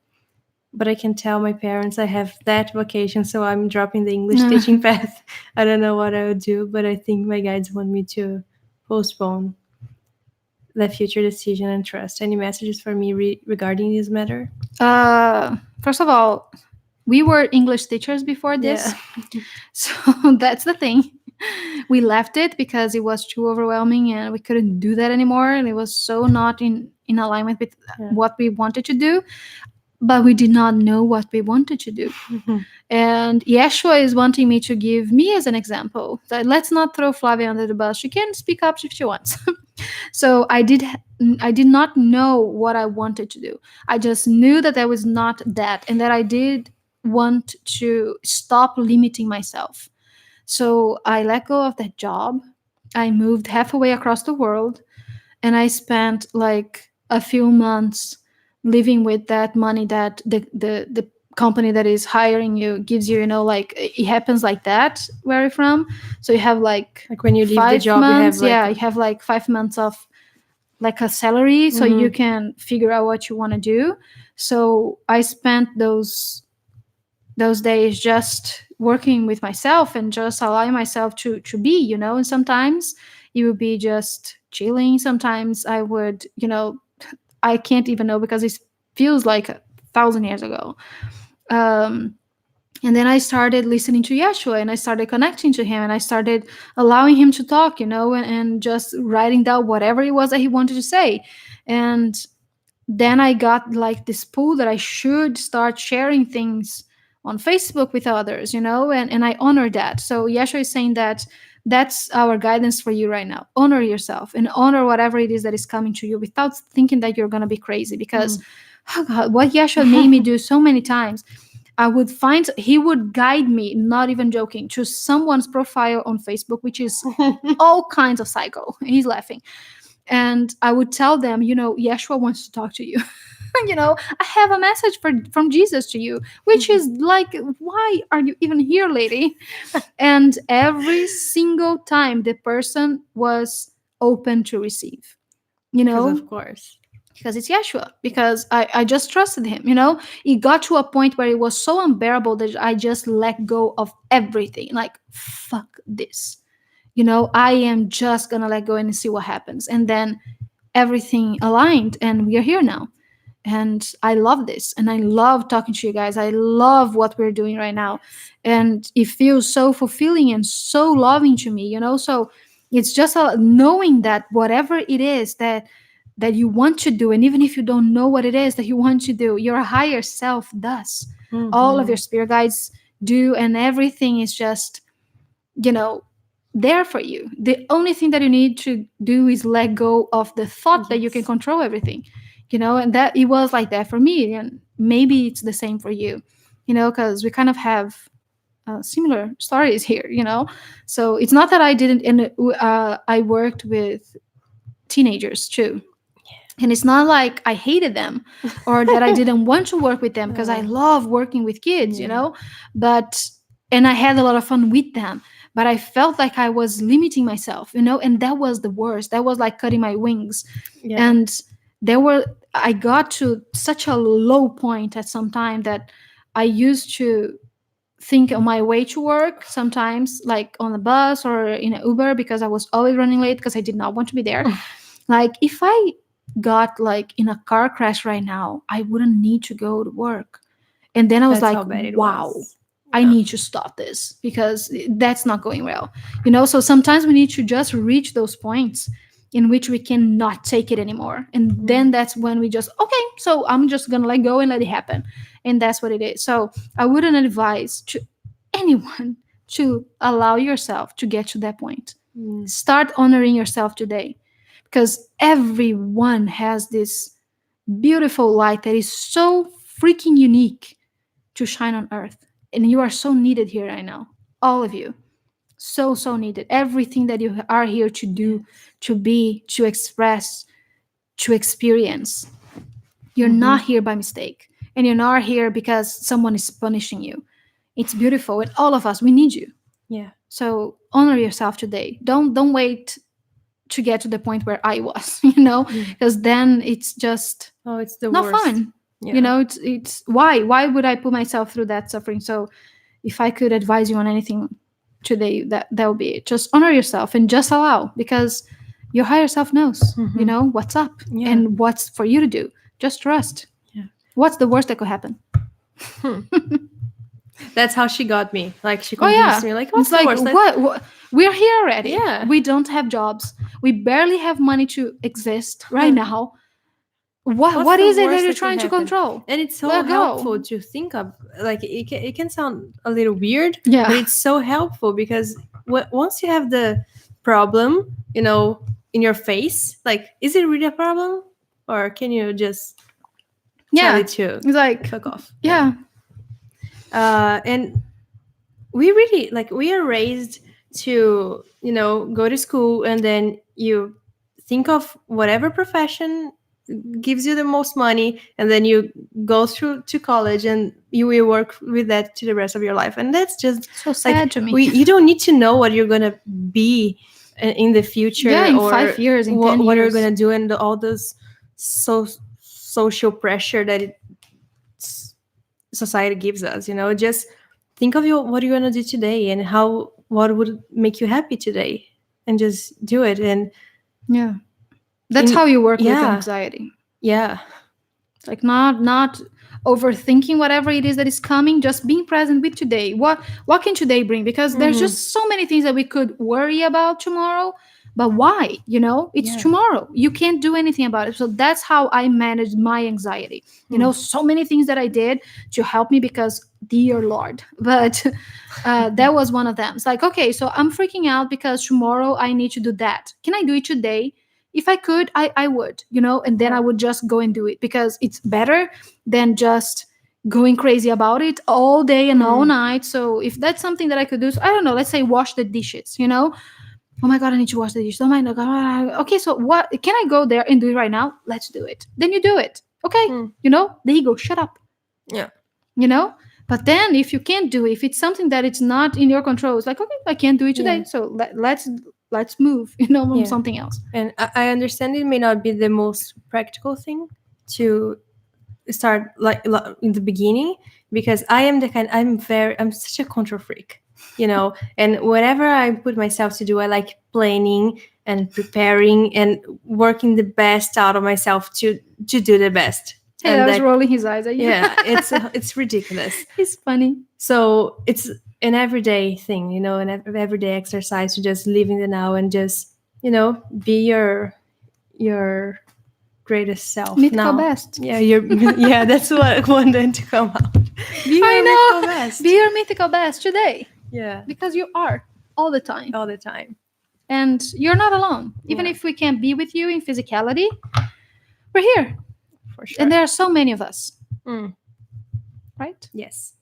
But I can tell my parents I have that vocation, so I'm dropping the English teaching path. I don't know what I would do, but I think my guides want me to postpone the future decision and trust. Any messages for me regarding this matter? First of all, we were English teachers before this. Yeah. So that's the thing. We left it because it was too overwhelming and we couldn't do that anymore. And it was so not in alignment with what we wanted to do. But we did not know what we wanted to do. And Yeshua is wanting me to give me as an example. So let's not throw Flavia under the bus. She can speak up if she wants. So I did not know what I wanted to do. I just knew that I was not that, and that I did want to stop limiting myself. So I let go of that job. I moved halfway across the world, and I spent like a few months living with that money that the company that is hiring you gives you, like it happens like that where you're from. So you have like when you leave the 5 job, months. you have You have like 5 months of like a salary, so you can figure out what you want to do. So I spent those days just working with myself and just allowing myself to be, and sometimes it would be just chilling. Sometimes I would, I can't even know because it feels like 1,000 years ago. And then I started listening to Yeshua, and I started connecting to him, and I started allowing him to talk, and just writing down whatever it was that he wanted to say. And then I got like this pull that I should start sharing things on Facebook with others, and I honor that. So Yeshua is saying that that's our guidance for you right now. Honor yourself and honor whatever it is that is coming to you without thinking that you're going to be crazy. Because oh God, what Yeshua made me do so many times, he would guide me, not even joking, to someone's profile on Facebook, which is all kinds of psycho. And he's laughing. And I would tell them, Yeshua wants to talk to you. I have a message from Jesus to you, which is like, why are you even here, lady? And every single time the person was open to receive, Because of course. Because it's Yeshua, because I just trusted him, It got to a point where it was so unbearable that I just let go of everything. Like, fuck this. I am just gonna let go and see what happens. And then everything aligned, and we are here now. And I love this, and I love talking to you guys. I love what we're doing right now, and it feels so fulfilling and so loving to me, So it's just knowing that whatever it is that you want to do, and even if you don't know what it is that you want to do, your higher self does. All of your spirit guides do, and everything is just, there for you. The only thing that you need to do is let go of the thought that you can control everything, and that it was like that for me, and maybe it's the same for you, because we kind of have similar stories here, So it's not that I didn't, and I worked with teenagers too. And it's not like I hated them or that I didn't want to work with them, because I love working with kids, and I had a lot of fun with them. But I felt like I was limiting myself, and that was the worst. That was like cutting my wings. Yeah. And I got to such a low point at some time that I used to think on my way to work, sometimes like on the bus or in an Uber, because I was always running late because I did not want to be there. Like, if I got like in a car crash right now, I wouldn't need to go to work. And then I was like, wow, I need to stop this, because that's not going well. So sometimes we need to just reach those points in which we cannot take it anymore. And then that's when we just, okay, so I'm just going to let go and let it happen. And that's what it is. So I wouldn't advise to anyone to allow yourself to get to that point. Start honoring yourself today, because everyone has this beautiful light that is so freaking unique to shine on earth. And you are so needed here right now. All of you. So needed. Everything that you are here to do, to be, to express, to experience. You're not here by mistake. And you're not here because someone is punishing you. It's beautiful. And all of us, we need you. Yeah. So honor yourself today. Don't wait to get to the point where I was, because then it's just it's the not worst. fun. Yeah. It's why would I put myself through that suffering? So if I could advise you on anything today, that would be it. Just honor yourself and just allow, because your higher self knows, what's up and what's for you to do. Just trust. Yeah. What's the worst that could happen? That's how she got me. Like, she convinced me. Like, what's the worst? What? We're here already. Yeah. We don't have jobs. We barely have money to exist right now. What is it that you're trying to control? And it's so helpful to think of. Like, it can sound a little weird, but it's so helpful, because once you have the problem, in your face, like, is it really a problem, or can you just tell it to it's like fuck off? Yeah. And we really, like, we are raised to go to school, and then you think of whatever profession gives you the most money, and then you go through to college and you will work with that to the rest of your life. And that's just So sad to me. you don't need to know what you're gonna be in the future, Yeah, in or 5 years, in 10 what you're years. gonna do, and all those social pressure that society gives us. Just think of what you're gonna do today, and what would make you happy today, and just do it. And Yeah. That's how you work with yeah. anxiety. Yeah. Like not overthinking whatever it is that is coming, just being present with today. What can today bring? Because there's just so many things that we could worry about tomorrow, but why? It's Yeah. tomorrow. You can't do anything about it. So that's how I managed my anxiety. So many things that I did to help me, because dear Lord, but that was one of them. It's like, okay, so I'm freaking out because tomorrow I need to do that. Can I do it today? If I could, I would, and then I would just go and do it, because it's better than just going crazy about it all day and all night. So if that's something that I could do, so I don't know, let's say wash the dishes, oh my God, I need to wash the dishes. Oh my God. Okay, so what can I go there and do it right now? Let's do it. Then you do it. Okay. The ego, shut up. Yeah. But then if you can't do it, if it's something that it's not in your control, it's like, okay, I can't do it today. Yeah. So let's move, on something else. And I understand it may not be the most practical thing to start like in the beginning, because I'm such a control freak, and whatever I put myself to do, I like planning and preparing and working the best out of myself to do the best. Hey, and I was rolling his eyes at you. Yeah, it's ridiculous. It's funny. So it's an everyday thing, an everyday exercise to just live in the now and just, be your greatest self. Mythical now. best. Yeah, yeah, that's what I wanted to come out. Be your mythical best. Be your mythical best today. Yeah. Because you are all the time. All the time. And you're not alone. Even if we can't be with you in physicality, we're here. For sure. And there are so many of us. Right? Yes.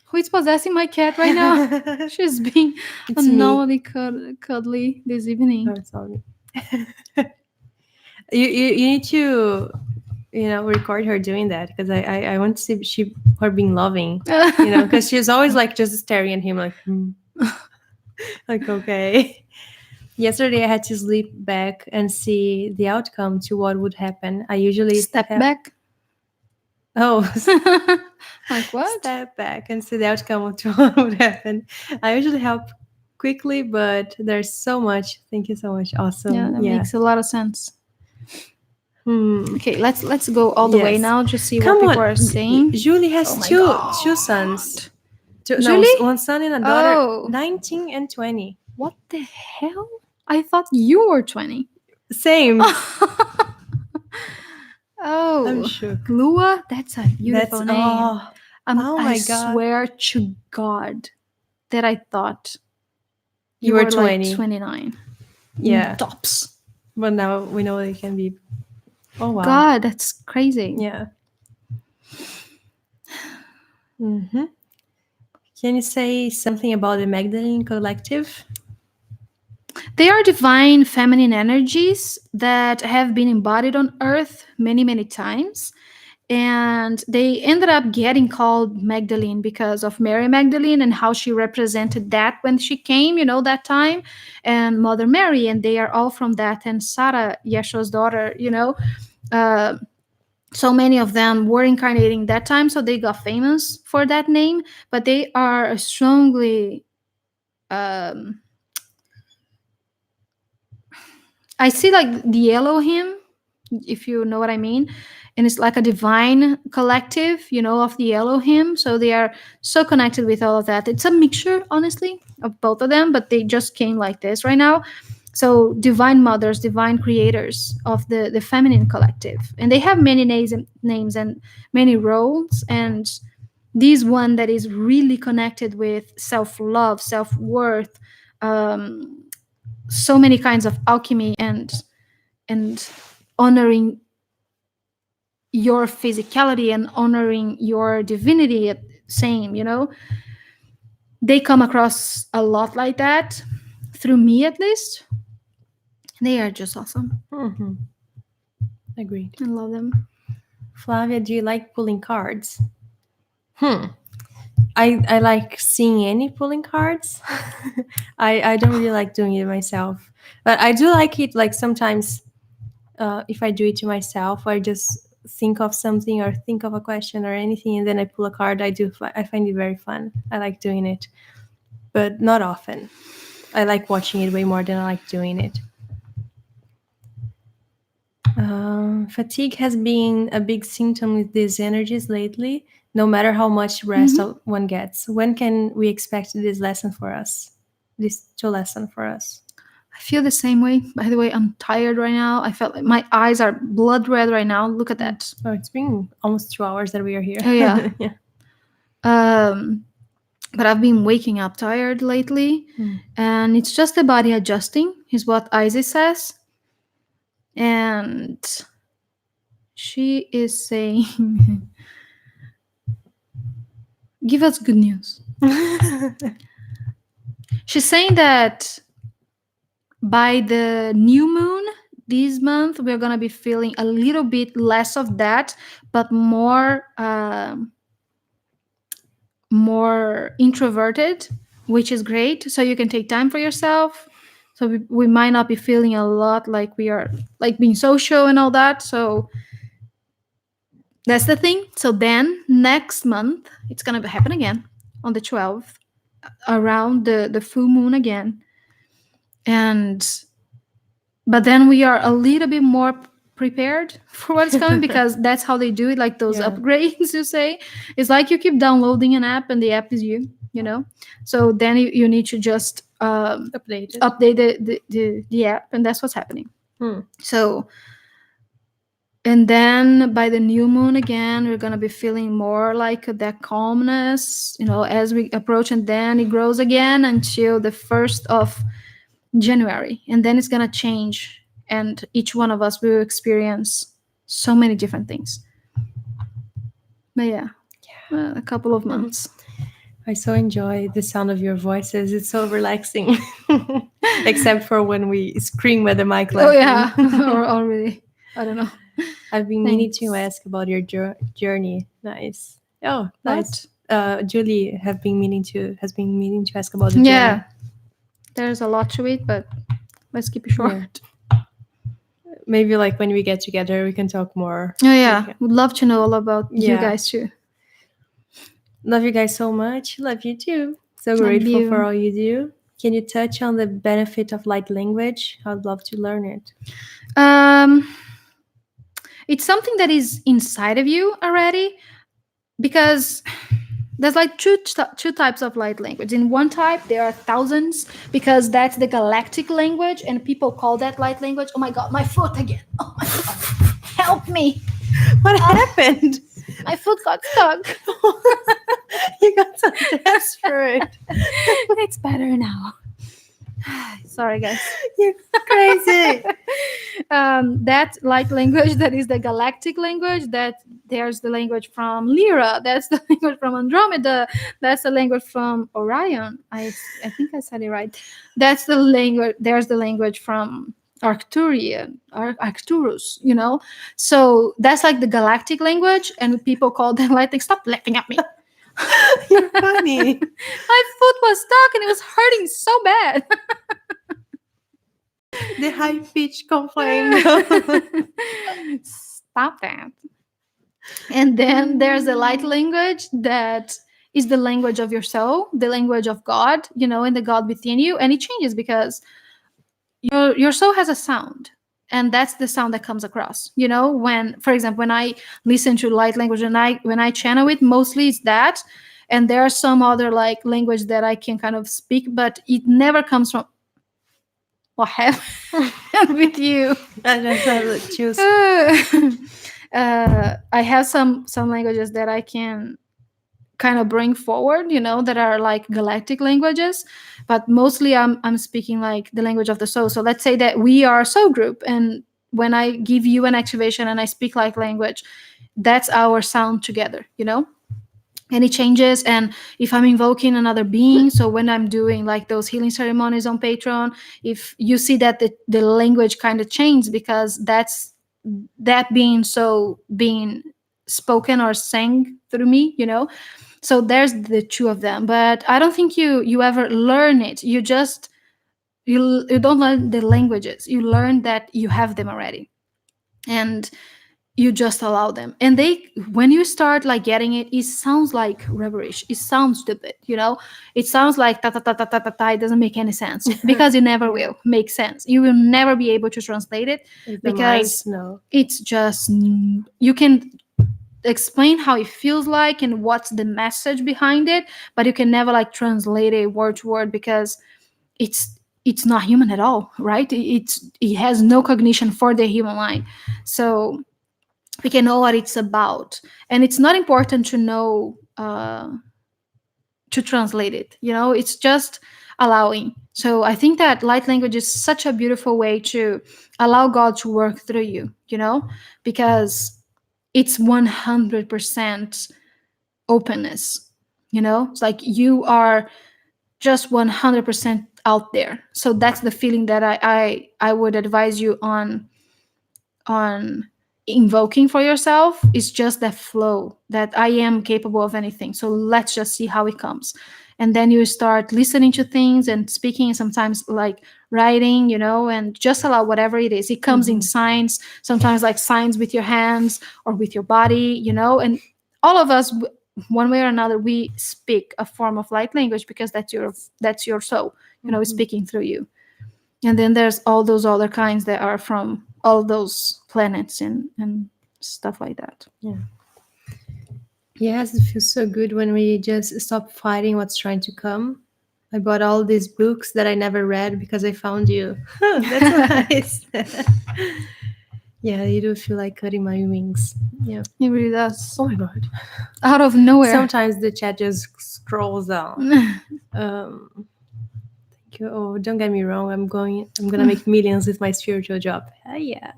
Who is possessing my cat right now? She's being unknowingly cuddly this evening. No, it's not me. you need to record her doing that, because I want to see her being loving, because she's always like just staring at him like like, okay. Yesterday I had to sleep back and see the outcome to what would happen. I usually step back. Oh. Like what? Step back and see the outcome to what would happen. I usually help quickly, but there's so much. Thank you so much. Awesome. Yeah, that makes a lot of sense. Okay, let's go all the way now to see what people are saying. Julie has two sons. Julie? No, one son and a daughter, 19 and 20. What the hell? I thought you were 20. Same. Oh, I'm shook. Lua, that's a beautiful name. Oh my God. I swear to God that I thought you were 20. Like 29. Yeah. Tops. But now we know they can be. Oh, wow. God, that's crazy. Yeah. Can you say something about the Magdalene Collective? They are divine feminine energies that have been embodied on Earth many, many times. And they ended up getting called Magdalene because of Mary Magdalene and how she represented that when she came, that time, and Mother Mary. And they are all from that. And Sarah, Yeshua's daughter, so many of them were incarnating that time. So they got famous for that name. But they are strongly... I see like the Elohim, if you know what I mean. And it's like a divine collective, of the Elohim. So they are so connected with all of that. It's a mixture, honestly, of both of them, but they just came like this right now. So divine mothers, divine creators of the feminine collective. And they have many names and many roles. And this one that is really connected with self-love, self-worth, so many kinds of alchemy and honoring your physicality and honoring your divinity, same, they come across a lot like that, through me at least. They are just awesome. Agreed. I love them. Flavia, do you like pulling cards? I like seeing any pulling cards. I don't really like doing it myself, but I do like it. Like sometimes, if I do it to myself, I just think of something or think of a question or anything, and then I pull a card. I find it very fun. I like doing it, but not often. I like watching it way more than I like doing it. Fatigue has been a big symptom with these energies lately, no matter how much rest one gets. When can we expect this lesson for us? This to lesson for us? I feel the same way. By the way, I'm tired right now. I felt like my eyes are blood red right now. Look at that. Oh, it's been almost 2 hours that we are here. Oh, yeah. Yeah. But I've been waking up tired lately, and it's just the body adjusting, is what Isis says. And she is saying, give us good news. She's saying that by the new moon this month, we're going to be feeling a little bit less of that, but more introverted, which is great. So you can take time for yourself. So we might not be feeling a lot like we are like being social and all that. So that's the thing. So then next month, it's going to happen again on the 12th, around the full moon again. But then we are a little bit more prepared for what's coming, because that's how they do it, like those upgrades you say. It's like you keep downloading an app and the app is you know. So then you need to just update the app, and that's what's happening. So, and then by the new moon again, we're going to be feeling more like that calmness, you know, as we approach, and then it grows again until the 1st of January, and then it's going to change, and each one of us will experience so many different things. But yeah. A couple of months. I so enjoy the sound of your voices. It's so relaxing. Except for when we scream at the mic. Oh yeah. or really, I don't know. I've been meaning to ask about your journey. Nice. Oh, nice. Julie has been meaning to ask about the journey. Yeah. There's a lot to it, but let's keep it short. Yeah. Maybe like when we get together, we can talk more. Oh yeah. Would love to know all about you guys too. Love you guys so much. Love you too. So grateful for all you do. Can you touch on the benefit of light language? I'd love to learn it. It's something that is inside of you already, because there's like two types of light language. In one type, there are thousands, because that's the galactic language, and people call that light language. Oh my God, my foot again. Oh my God. Help me. What happened? My foot got stuck. You got so desperate. It's better now. Sorry, guys. You're crazy. That light language, that is the galactic language. That there's the language from Lyra. That's the language from Andromeda. That's the language from Orion. I think I said it right. That's the language. There's the language from Arcturus, you know. So that's like the galactic language, and people call that light. Stop laughing at me. You're funny. My foot was stuck and it was hurting so bad. The high-pitched complaint. Stop that. And then there's the light language, that is the language of your soul, the language of God, you know, and the God within you. And it changes because your soul has a sound. And that's the sound that comes across, you know, when, for example, when I listen to light language and when I channel it, mostly it's that. And there are some other like language that I can kind of speak, but it never comes from what happened with you. I have some languages that I can kind of bring forward, you know, that are like galactic languages, but mostly I'm speaking like the language of the soul. So let's say that we are a soul group, and when I give you an activation and I speak like language, that's our sound together, you know, and it changes. And if I'm invoking another being, so when I'm doing like those healing ceremonies on Patreon, if you see that the language kind of changes, because that's that being spoken or sang through me, so there's the two of them. But I don't think you ever learn it. You just you don't learn the languages. You learn that you have them already, and you just allow them. And they, when you start like getting it, it sounds like rubbish. It sounds stupid, it sounds like ta ta ta ta ta ta ta. It doesn't make any sense, because it never will make sense. You will never be able to translate it, because no. it's just, you can explain how it feels like and what's the message behind it, but you can never like translate it word to word, because it's not human at all, right? It has no cognition for the human mind. So we can know what it's about, and it's not important to know to translate it. It's just allowing. So I think that light language is such a beautiful way to allow God to work through you, because it's 100% openness. It's like you are just 100% out there. So that's the feeling that I would advise you on invoking for yourself. Is just that flow, that I am capable of anything, so let's just see how it comes. And then you start listening to things and speaking, and sometimes like writing, and just allow whatever it is. It comes in signs, sometimes like signs with your hands or with your body, and all of us, one way or another, we speak a form of light language, because that's your soul, speaking through you. And then there's all those other kinds that are from all those planets and stuff like that. Yes, it feels so good when we just stop fighting what's trying to come. I bought all these books that I never read because I found you. That's nice. Yeah, you do feel like cutting my wings. Yeah. It really does. Oh my god. Out of nowhere. Sometimes the chat just scrolls down. Thank you. Oh, don't get me wrong. I'm gonna make millions with my spiritual job. Yeah.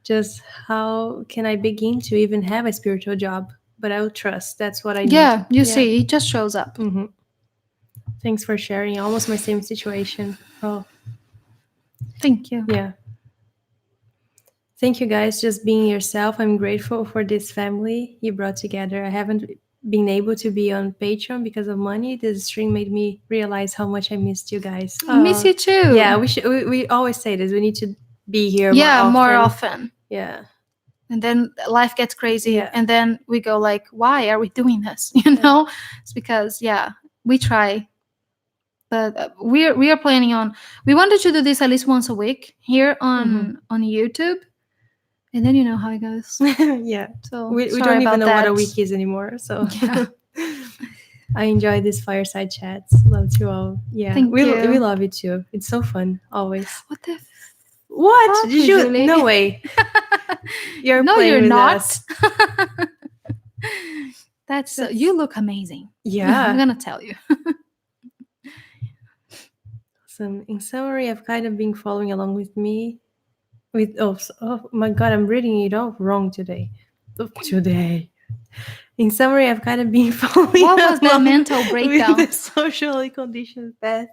Just how can I begin to even have a spiritual job? But I will trust. That's what I need. Yeah, you see, it just shows up. Mm-hmm. Thanks for sharing. Almost my same situation. Oh, thank you. Yeah. Thank you guys, just being yourself. I'm grateful for this family you brought together. I haven't been able to be on Patreon because of money. This stream made me realize how much I missed you guys. I miss you too. Yeah, we always say this. We need to be here more often. Yeah. And then life gets crazy. Yeah. And then we go like, why are we doing this? It's because, we try. But we are planning on, we wanted to do this at least once a week here on YouTube. And then you know how it goes. Yeah. So we don't even know what a week is anymore. So I enjoy these fireside chats. Love you all. Yeah. We love it too. It's so fun always. What? Did you? Really? No way. You're not. Us. That's you look amazing. Yeah. I'm gonna tell you. So in summary, I've kind of been following along with me. Oh my god, I'm reading it all wrong today. In summary, I've kind of been following. What was the mental breakdown? With the socially conditioned path,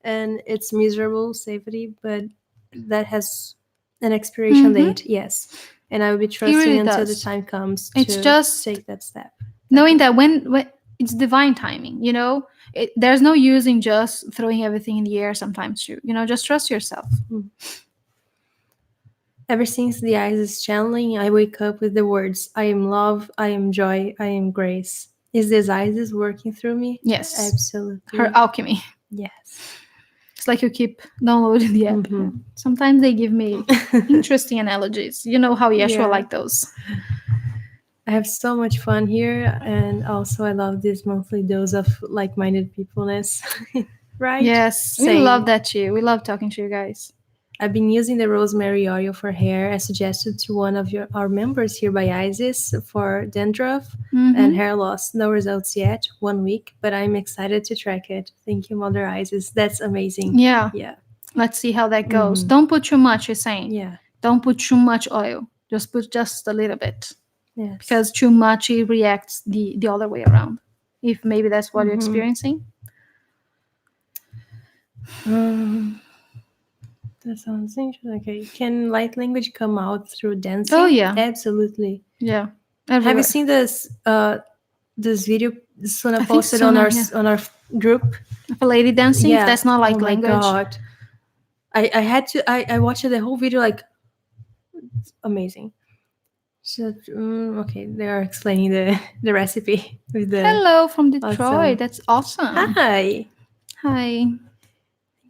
and it's miserable safety, but that has an expiration date. Yes, and I will be trusting until the time comes. It's just take that step, knowing that when it's divine timing. There's no use in just throwing everything in the air. Sometimes too. Just trust yourself. Ever since the eyes is channeling, I wake up with the words, I am love, I am joy, I am grace. Is this Isis working through me? Yes. Absolutely. Her alchemy. Yes. It's like you keep downloading the app. Sometimes they give me interesting analogies. You know how Yeshua like those. I have so much fun here. And also I love this monthly dose of like-minded peopleness. Right? Yes. Same. We love that too. We love talking to you guys. I've been using the rosemary oil for hair as suggested to one of our members here by Isis for dandruff and hair loss. No results yet, 1 week, but I'm excited to track it. Thank you, Mother Isis. That's amazing. Yeah. Yeah. Let's see how that goes. Don't put too much, you're saying. Yeah. Don't put too much oil. Just put just a little bit. Yes. Because too much, it reacts the other way around. If maybe that's what you're experiencing. That sounds interesting. Okay. Can light language come out through dancing? Oh, yeah. Absolutely. Yeah. Have Everywhere. you seen this video Suna I think posted on Suna, our yeah. on our group? If a lady dancing, if Yeah. that's not like Oh my language. god. I had to I watched the whole video, like, it's amazing. So okay, they are explaining the recipe with the Hello from Detroit. awesome. That's awesome. Hi. Hi.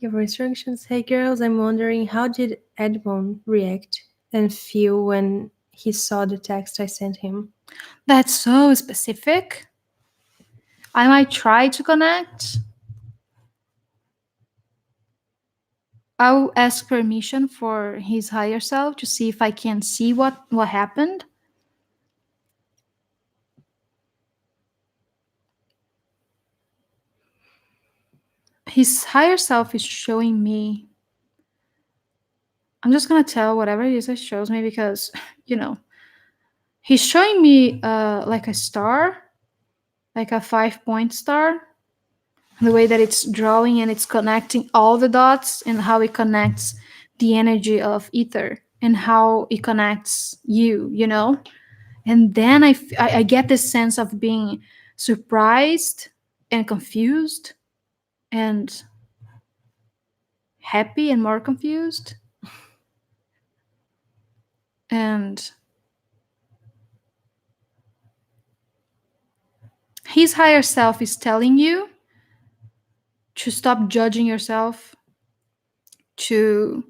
Your instructions. Hey girls, I'm wondering, how did Edmond react and feel when he saw the text I sent him? That's so specific. I might try to connect. I'll ask permission for his higher self to see if I can see what happened. His higher self is showing me. I'm just gonna tell whatever it is it shows me because, he's showing me like a star, like a 5-point star. The way that it's drawing and it's connecting all the dots and how it connects the energy of ether and how it connects you, And then I get this sense of being surprised and confused and happy and more confused. And his higher self is telling you to stop judging yourself, to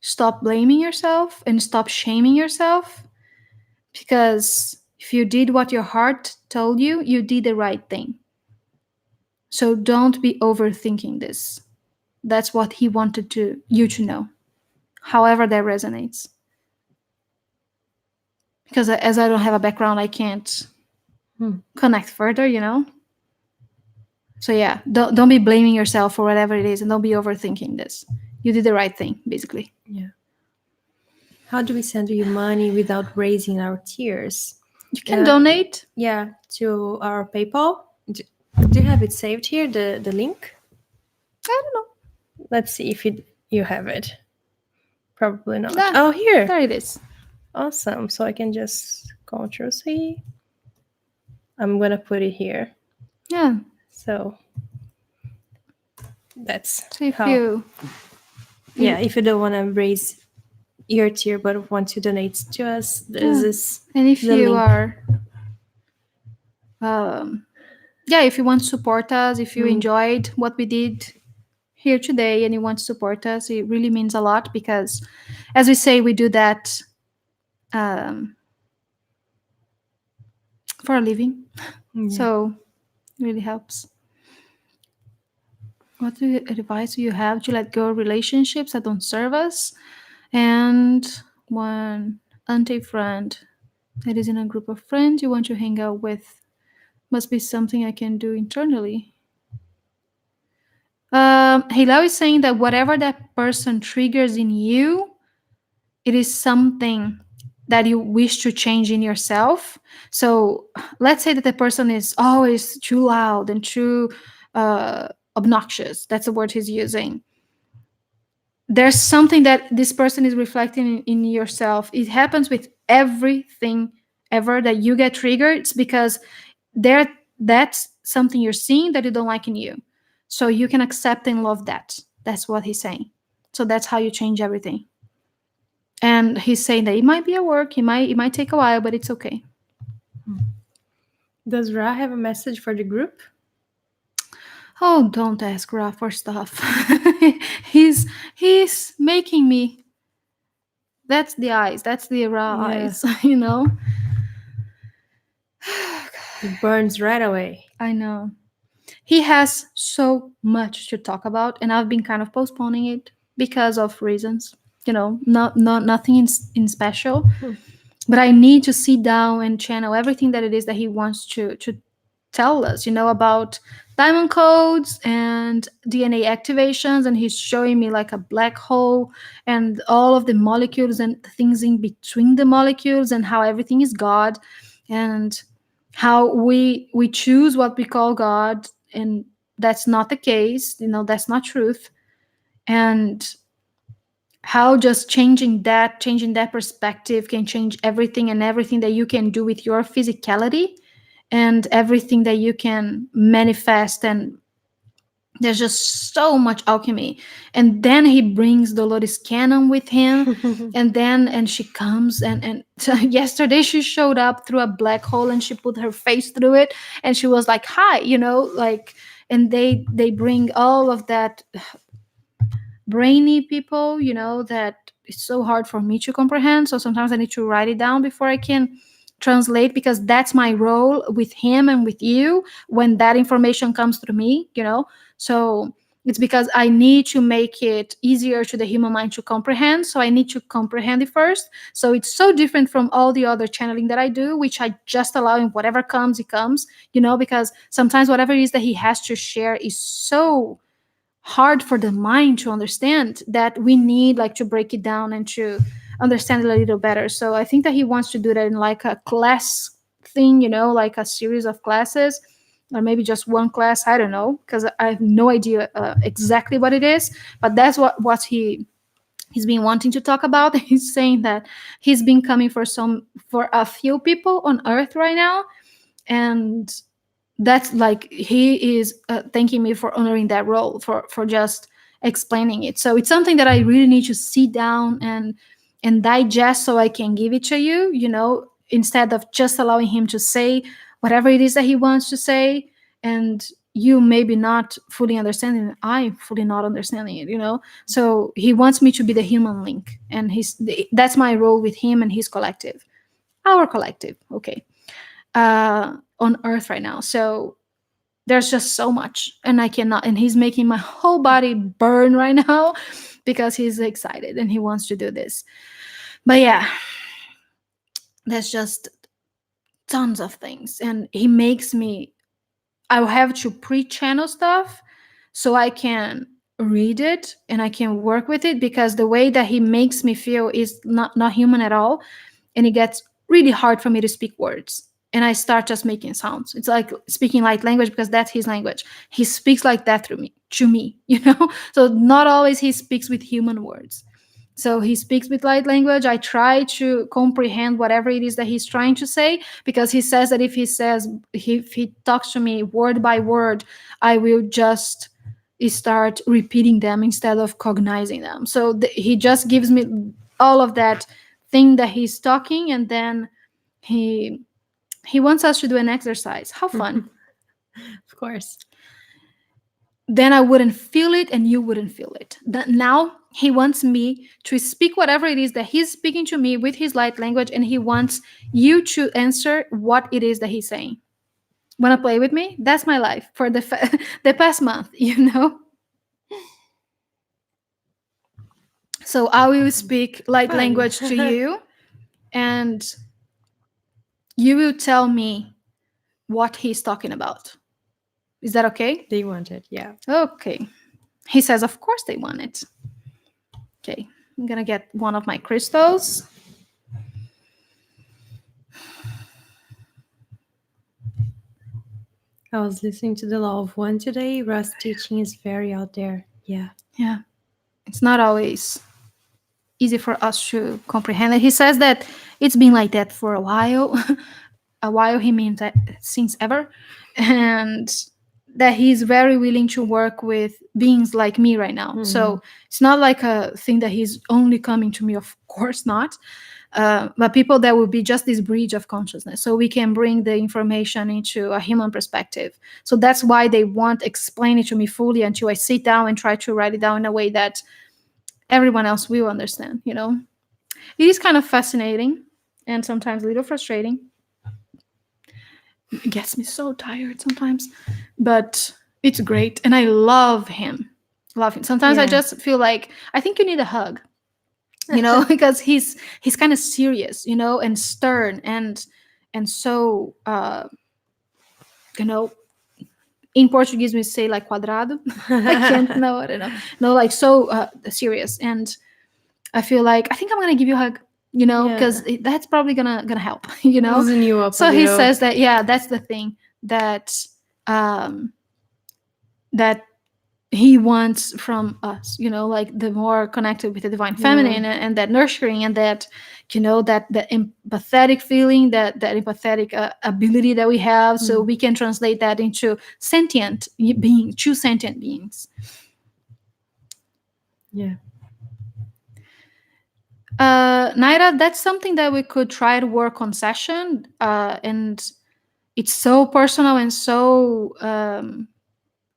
stop blaming yourself, and stop shaming yourself. Because if you did what your heart told you, you did the right thing. So don't be overthinking this. That's what he wanted you to know, however that resonates. Because as I don't have a background, I can't connect further. So yeah, don't be blaming yourself for whatever it is, and don't be overthinking this. You did the right thing, basically. Yeah. How do we send you money without raising our tears? You can donate. Yeah, to our PayPal. Do you have it saved here, the link? I don't know. Let's see if you have it. Probably not. Ah, oh, here. There it is. Awesome. So I can just Ctrl+C. I'm going to put it here. Yeah. So that's So if how. Yeah, if you don't want to raise your tier but want to donate to us, there's this. And if the you link. are if you want to support us, if you enjoyed what we did here today and you want to support us, it really means a lot because, as we say, we do that for a living. So it really helps. What advice do you have to let go of relationships that don't serve us? And one anti-friend that is in a group of friends you want to hang out with must be something I can do internally. Hilal is saying that whatever that person triggers in you, it is something that you wish to change in yourself. So let's say that the person is always too loud and too obnoxious. That's the word he's using. There's something that this person is reflecting in yourself. It happens with everything ever that you get triggered. It's because that's something you're seeing that you don't like in you. So you can accept and love that. That's what he's saying. So that's how you change everything. And he's saying that it might be a work, it might take a while, but it's okay. Does Ra have a message for the group? Oh, don't ask Ra for stuff. he's making me. That's the eyes. That's the Ra eyes. It burns right away. I know. He has so much to talk about, and I've been kind of postponing it because of reasons. Nothing in special. But I need to sit down and channel everything that it is that he wants to tell us, about diamond codes and DNA activations. And he's showing me like a black hole and all of the molecules and things in between the molecules and how everything is God and how we choose what we call God. And that's not the case, that's not truth. And how just changing that perspective can change everything, and everything that you can do with your physicality, and everything that you can manifest. And there's just so much alchemy. And then he brings Dolores Cannon with him, and she comes, and so yesterday she showed up through a black hole, and she put her face through it, and she was like, hi, like. And they bring all of that brainy people, that it's so hard for me to comprehend. So sometimes I need to write it down before I can translate, because that's my role with him and with you when that information comes through me. So it's because I need to make it easier to the human mind to comprehend. So I need to comprehend it first. So it's so different from all the other channeling that I do, which I just allow, and whatever comes, it comes, because sometimes whatever it is that he has to share is so hard for the mind to understand, that we need like to break it down and to understand it a little better. So I think that he wants to do that in like a class thing, like a series of classes, or maybe just one class. I don't know, because I have no idea exactly what it is, but that's what he's been wanting to talk about. He's saying that he's been coming for a few people on Earth right now, and that's like he is thanking me for honoring that role, for just explaining it. So it's something that I really need to sit down and digest, so I can give it to you, instead of just allowing him to say whatever it is that he wants to say, and you maybe not fully understanding it, I fully not understanding it. So he wants me to be the human link, and that's my role with him and his collective, our collective. Okay. On Earth right now. So there's just so much, and I cannot. And he's making my whole body burn right now because he's excited and he wants to do this. But yeah, there's just tons of things, and he makes me. I will have to pre-channel stuff so I can read it and I can work with it, because the way that he makes me feel is not human at all, and it gets really hard for me to speak words, and I start just making sounds. It's like speaking light language, because that's his language. He speaks like that through me, to me, So not always he speaks with human words. So he speaks with light language. I try to comprehend whatever it is that he's trying to say, because he says that if he talks to me word by word, I will just start repeating them instead of cognizing them. So he just gives me all of that thing that he's talking, and then he wants us to do an exercise. How fun. Of course. Then I wouldn't feel it and you wouldn't feel it. Now he wants me to speak whatever it is that he's speaking to me with his light language, and he wants you to answer what it is that he's saying. Want to play with me? That's my life for the the past month. So I will speak light Fun. language to you, and you will tell me what he's talking about. Is that okay? They want it, yeah. Okay. He says, of course they want it. Okay. I'm going to get one of my crystals. I was listening to the Law of One today. Russ' teaching is very out there. Yeah. Yeah. It's not always easy for us to comprehend it. He says that it's been like that for a while. A while, he means that since ever. And that he's very willing to work with beings like me right now. So it's not like a thing that he's only coming to me, of course not. But people that will be just this bridge of consciousness, so we can bring the information into a human perspective. So that's why they won't explain it to me fully until I sit down and try to write it down in a way that everyone else will understand. It is kind of fascinating and sometimes a little frustrating. It gets me so tired sometimes, but it's great, and I love him. Sometimes I just feel like I think you need a hug, because he's kind of serious, and stern, and so in Portuguese we say like quadrado. I don't know, no, like so serious, and I feel like I think I'm gonna give you a hug, because that's probably gonna help, Loosen you up. So he says that, yeah, that's the thing, that that he wants from us, like the more connected with the divine feminine, and that nurturing, and that, that empathetic feeling, that empathetic ability that we have, so we can translate that into sentient being, true sentient beings. Yeah. Naira, that's something that we could try to work on session, and it's so personal and so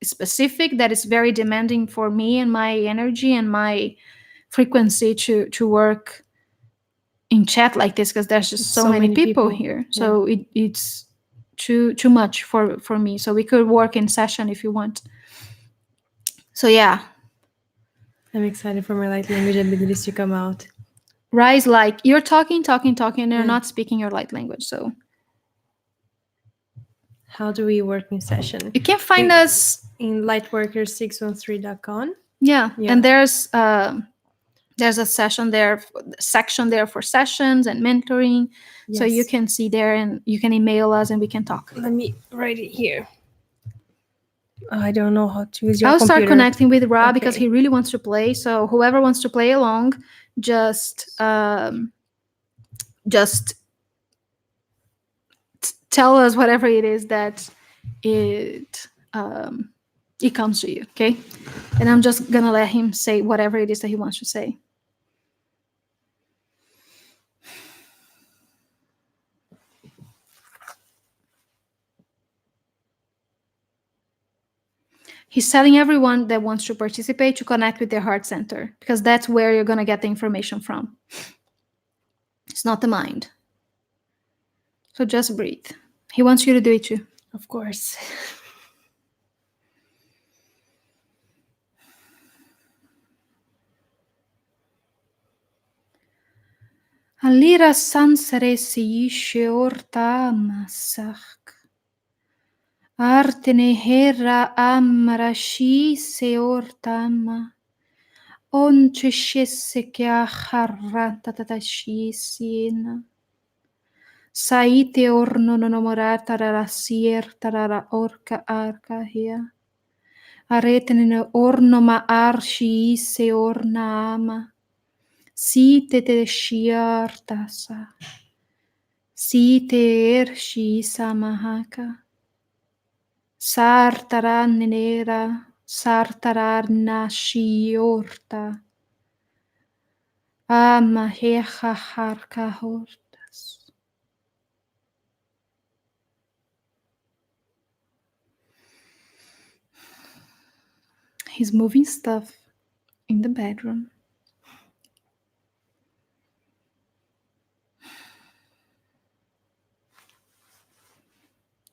specific that it's very demanding for me and my energy and my frequency to work in chat like this, because there's just so many people here. So it's too much for me. So we could work in session if you want. So yeah, I'm excited for my light language abilities to come out. Rise, like you're talking, and you're not speaking your light language. So how do we work in session? You can find us in lightworkers613.com. Yeah, and there's a section there for sessions and mentoring. Yes. So you can see there, and you can email us, and we can talk. Let me write it here. I don't know how to use your I'll computer. start connecting with Rob because he really wants to play. So whoever wants to play along, just tell us whatever it is that it comes to you, okay? And I'm just gonna let him say whatever it is that he wants to say. He's telling everyone that wants to participate to connect with their heart center, because that's where you're gonna get the information from. It's not the mind. So just breathe. He wants you to do it too. Of course. Alira sansere si orta masak. Artene herra amrashi se ortama. On cescesse che a harrata tatashisina. Saite orno nonomorata rara sier tarara orca arca hia. Aretene orno ma arshi se orna ama. Site te shiartasa. Site ershi samahaka. Sartaran nera, sartararna shiorta. Ama hecha harka hortas. He's moving stuff in the bedroom.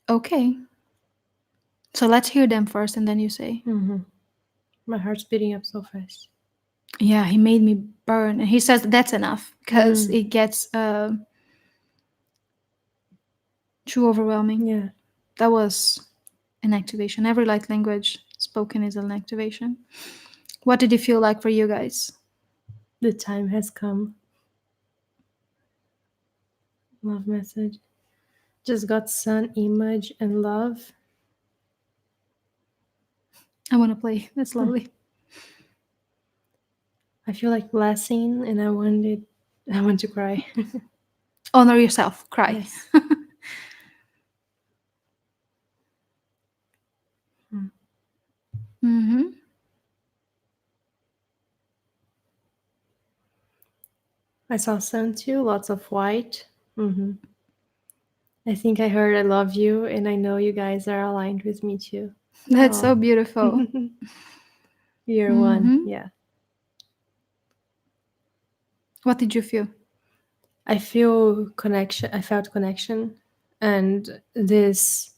Okay. So let's hear them first, and then you say. My heart's beating up so fast. Yeah, he made me burn. And he says that's enough, because it gets too overwhelming. Yeah. That was an activation. Every light language spoken is an activation. What did it feel like for you guys? The time has come. Love message. Just got sun, image, and love. I want to play. That's lovely. I feel like blessing, and I want to cry. Honor yourself. Cry. Yes. I saw sun too, lots of white. I think I heard I love you, and I know you guys are aligned with me too. That's so beautiful. You're one, yeah. What did you feel? I felt connection, and this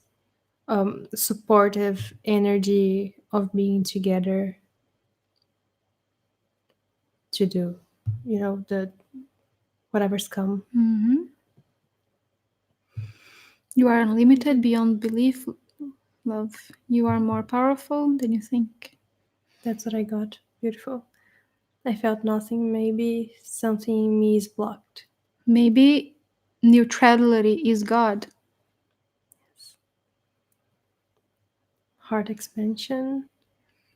supportive energy of being together to do, the whatever's come. You are unlimited beyond belief, love. You are more powerful than you think. That's what I got. Beautiful. I felt nothing. Maybe something in me is blocked. Maybe neutrality is God. Yes. Heart expansion.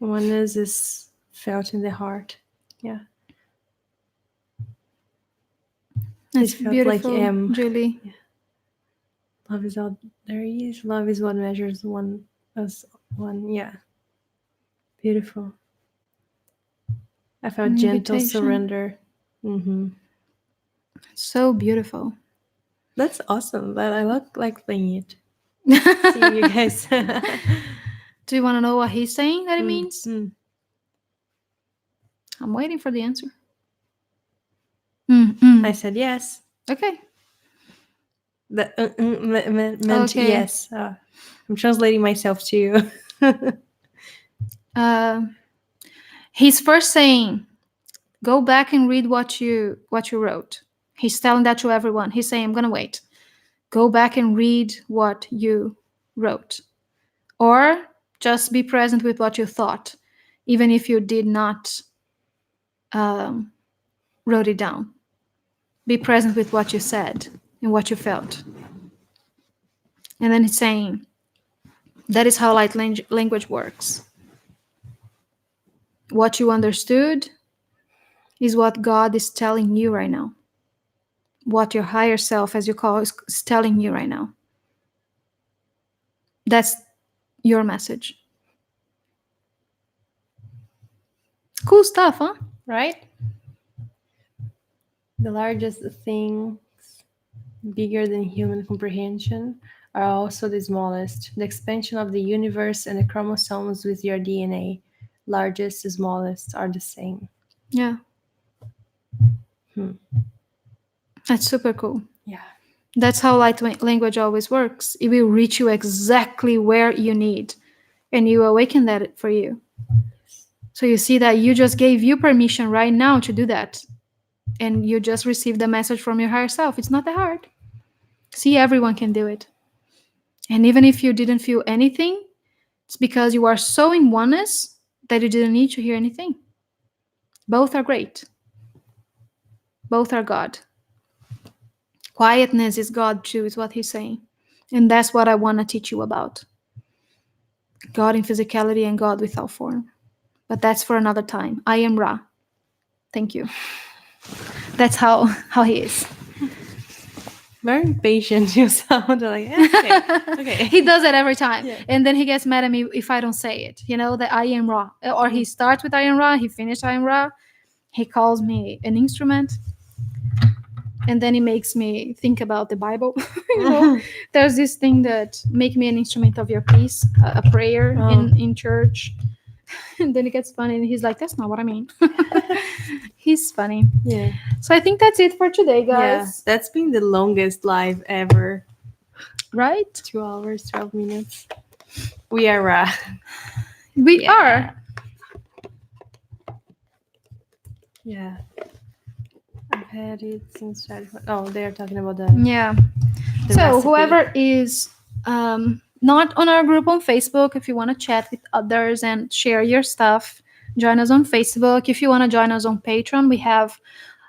Oneness is felt in the heart. Yeah. That's It felt like beautiful, Julie. love is all there is. Love is what measures one as one. Yeah. Beautiful. I felt An gentle invitation. surrender. Mm-hmm. So beautiful. That's awesome. But I like playing it. See you guys. Do you want to know what he's saying that it means? Mm. I'm waiting for the answer. I said yes. Okay. That meant Okay. yes. I'm translating myself to you. He's first saying, go back and read what you wrote. He's telling that to everyone. He's saying, I'm gonna wait. Go back and read what you wrote. Or just be present with what you thought, even if you did not wrote it down. Be present with what you said and what you felt. And then he's saying, that is how light language works. What you understood is what God is telling you right now. What your higher self, as you call it, is telling you right now. That's your message. Cool stuff, huh? Right? The largest things, bigger than human comprehension, are also the smallest. The expansion of the universe and the chromosomes with your DNA, largest, smallest, are the same. Yeah. That's super cool. Yeah. That's how light language always works. It will reach you exactly where you need, and you awaken that for you. So you see that you just gave you permission right now to do that, and you just received the message from your higher self. It's not that hard. See, everyone can do it. And even if you didn't feel anything, it's because you are so in oneness that you didn't need to hear anything. Both are great. Both are God. Quietness is God too, is what he's saying. And that's what I want to teach you about. God in physicality and God without form. But that's for another time. I am Ra. Thank you. That's how he is. Very patient you sound like. Okay. He does it every time. Yeah. And then he gets mad at me if I don't say it. You know, that I am Ra. Or he starts with I am Ra, he finishes I am Ra. He calls me an instrument. And then he makes me think about the Bible. You know, there's this thing that make me an instrument of your peace, a prayer in church. And then it gets funny and he's like, that's not what I mean. He's funny. Yeah. So I think that's it for today, guys. Yeah, that's been the longest live ever. Right? 2 hours, 12 minutes. We are Ra. We are. Yeah. I've had it since childhood. Oh, they're talking about the Yeah. the So recipe. whoever is not on our group on Facebook, if you want to chat with others and share your stuff, join us on Facebook. If you want to join us on Patreon, we have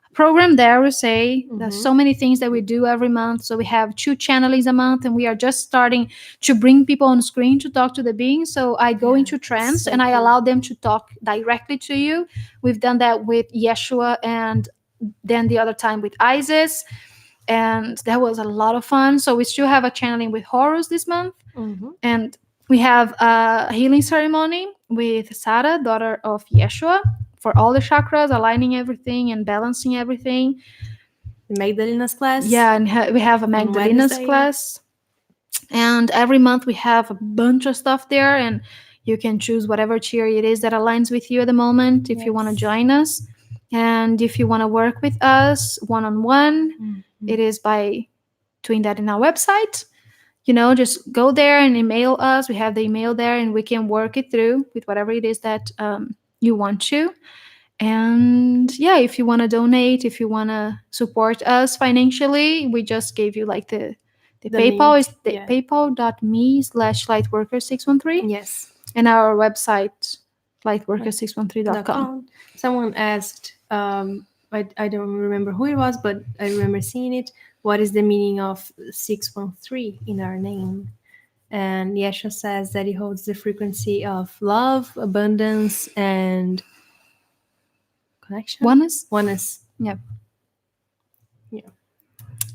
a program there. We say there's so many things that we do every month. So we have 2 channelings a month, and we are just starting to bring people on screen to talk to the beings. So I go into trance so and I cool. allow them to talk directly to you. We've done that with Yeshua and then the other time with Isis. And that was a lot of fun. So we still have a channeling with Horus this month. And we have a healing ceremony with Sarah, daughter of Yeshua, for all the chakras, aligning everything and balancing everything. The Magdalena's class. Yeah, and we have a Magdalena's Wednesday. class. And every month we have a bunch of stuff there, and you can choose whatever tier it is that aligns with you at the moment if you want to join us. And if you want to work with us one-on-one, it is by doing that in our website. You know, just go there and email us. We have the email there, and we can work it through with whatever it is that you want to. And yeah, if you want to donate, if you want to support us financially, we just gave you like the PayPal link. is the paypal.me/lightworker613. Yes. And our website, lightworker613.com. Someone asked, I don't remember who it was, but I remember seeing it. What is the meaning of 613 in our name? And Yeshua says that he holds the frequency of love, abundance, and connection. Oneness. Oneness.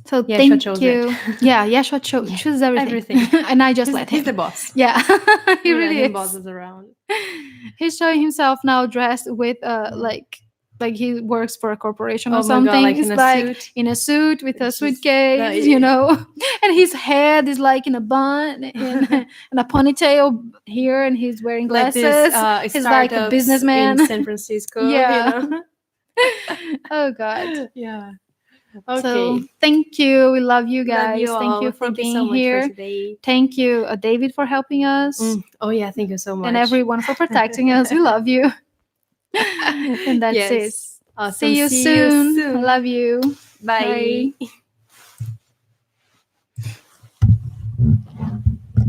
So Yeshua thank chose you. it. Yeah, Yeshua chooses everything. Everything. And I just He's, let he's him. the boss. Yeah, he We let really him is. boss us around. He's showing himself now dressed with like he works for a corporation or Oh my something. God, like He's in a like suit. in a suit with a It's just- suitcase, no, you know, and his head is like in a bun and a ponytail here, and he's wearing Like glasses. this He's like a startups businessman. in San Francisco. Yeah. You know? Oh God. Yeah. Okay. So thank you. We love you Love guys. you Thank all. you for Thank you being so much here. for today. Thank you, David, for helping us. Oh yeah, thank you so much. And everyone for protecting us. We love you. And that's Yes. it. Awesome. See you soon. I love you. Bye. Bye.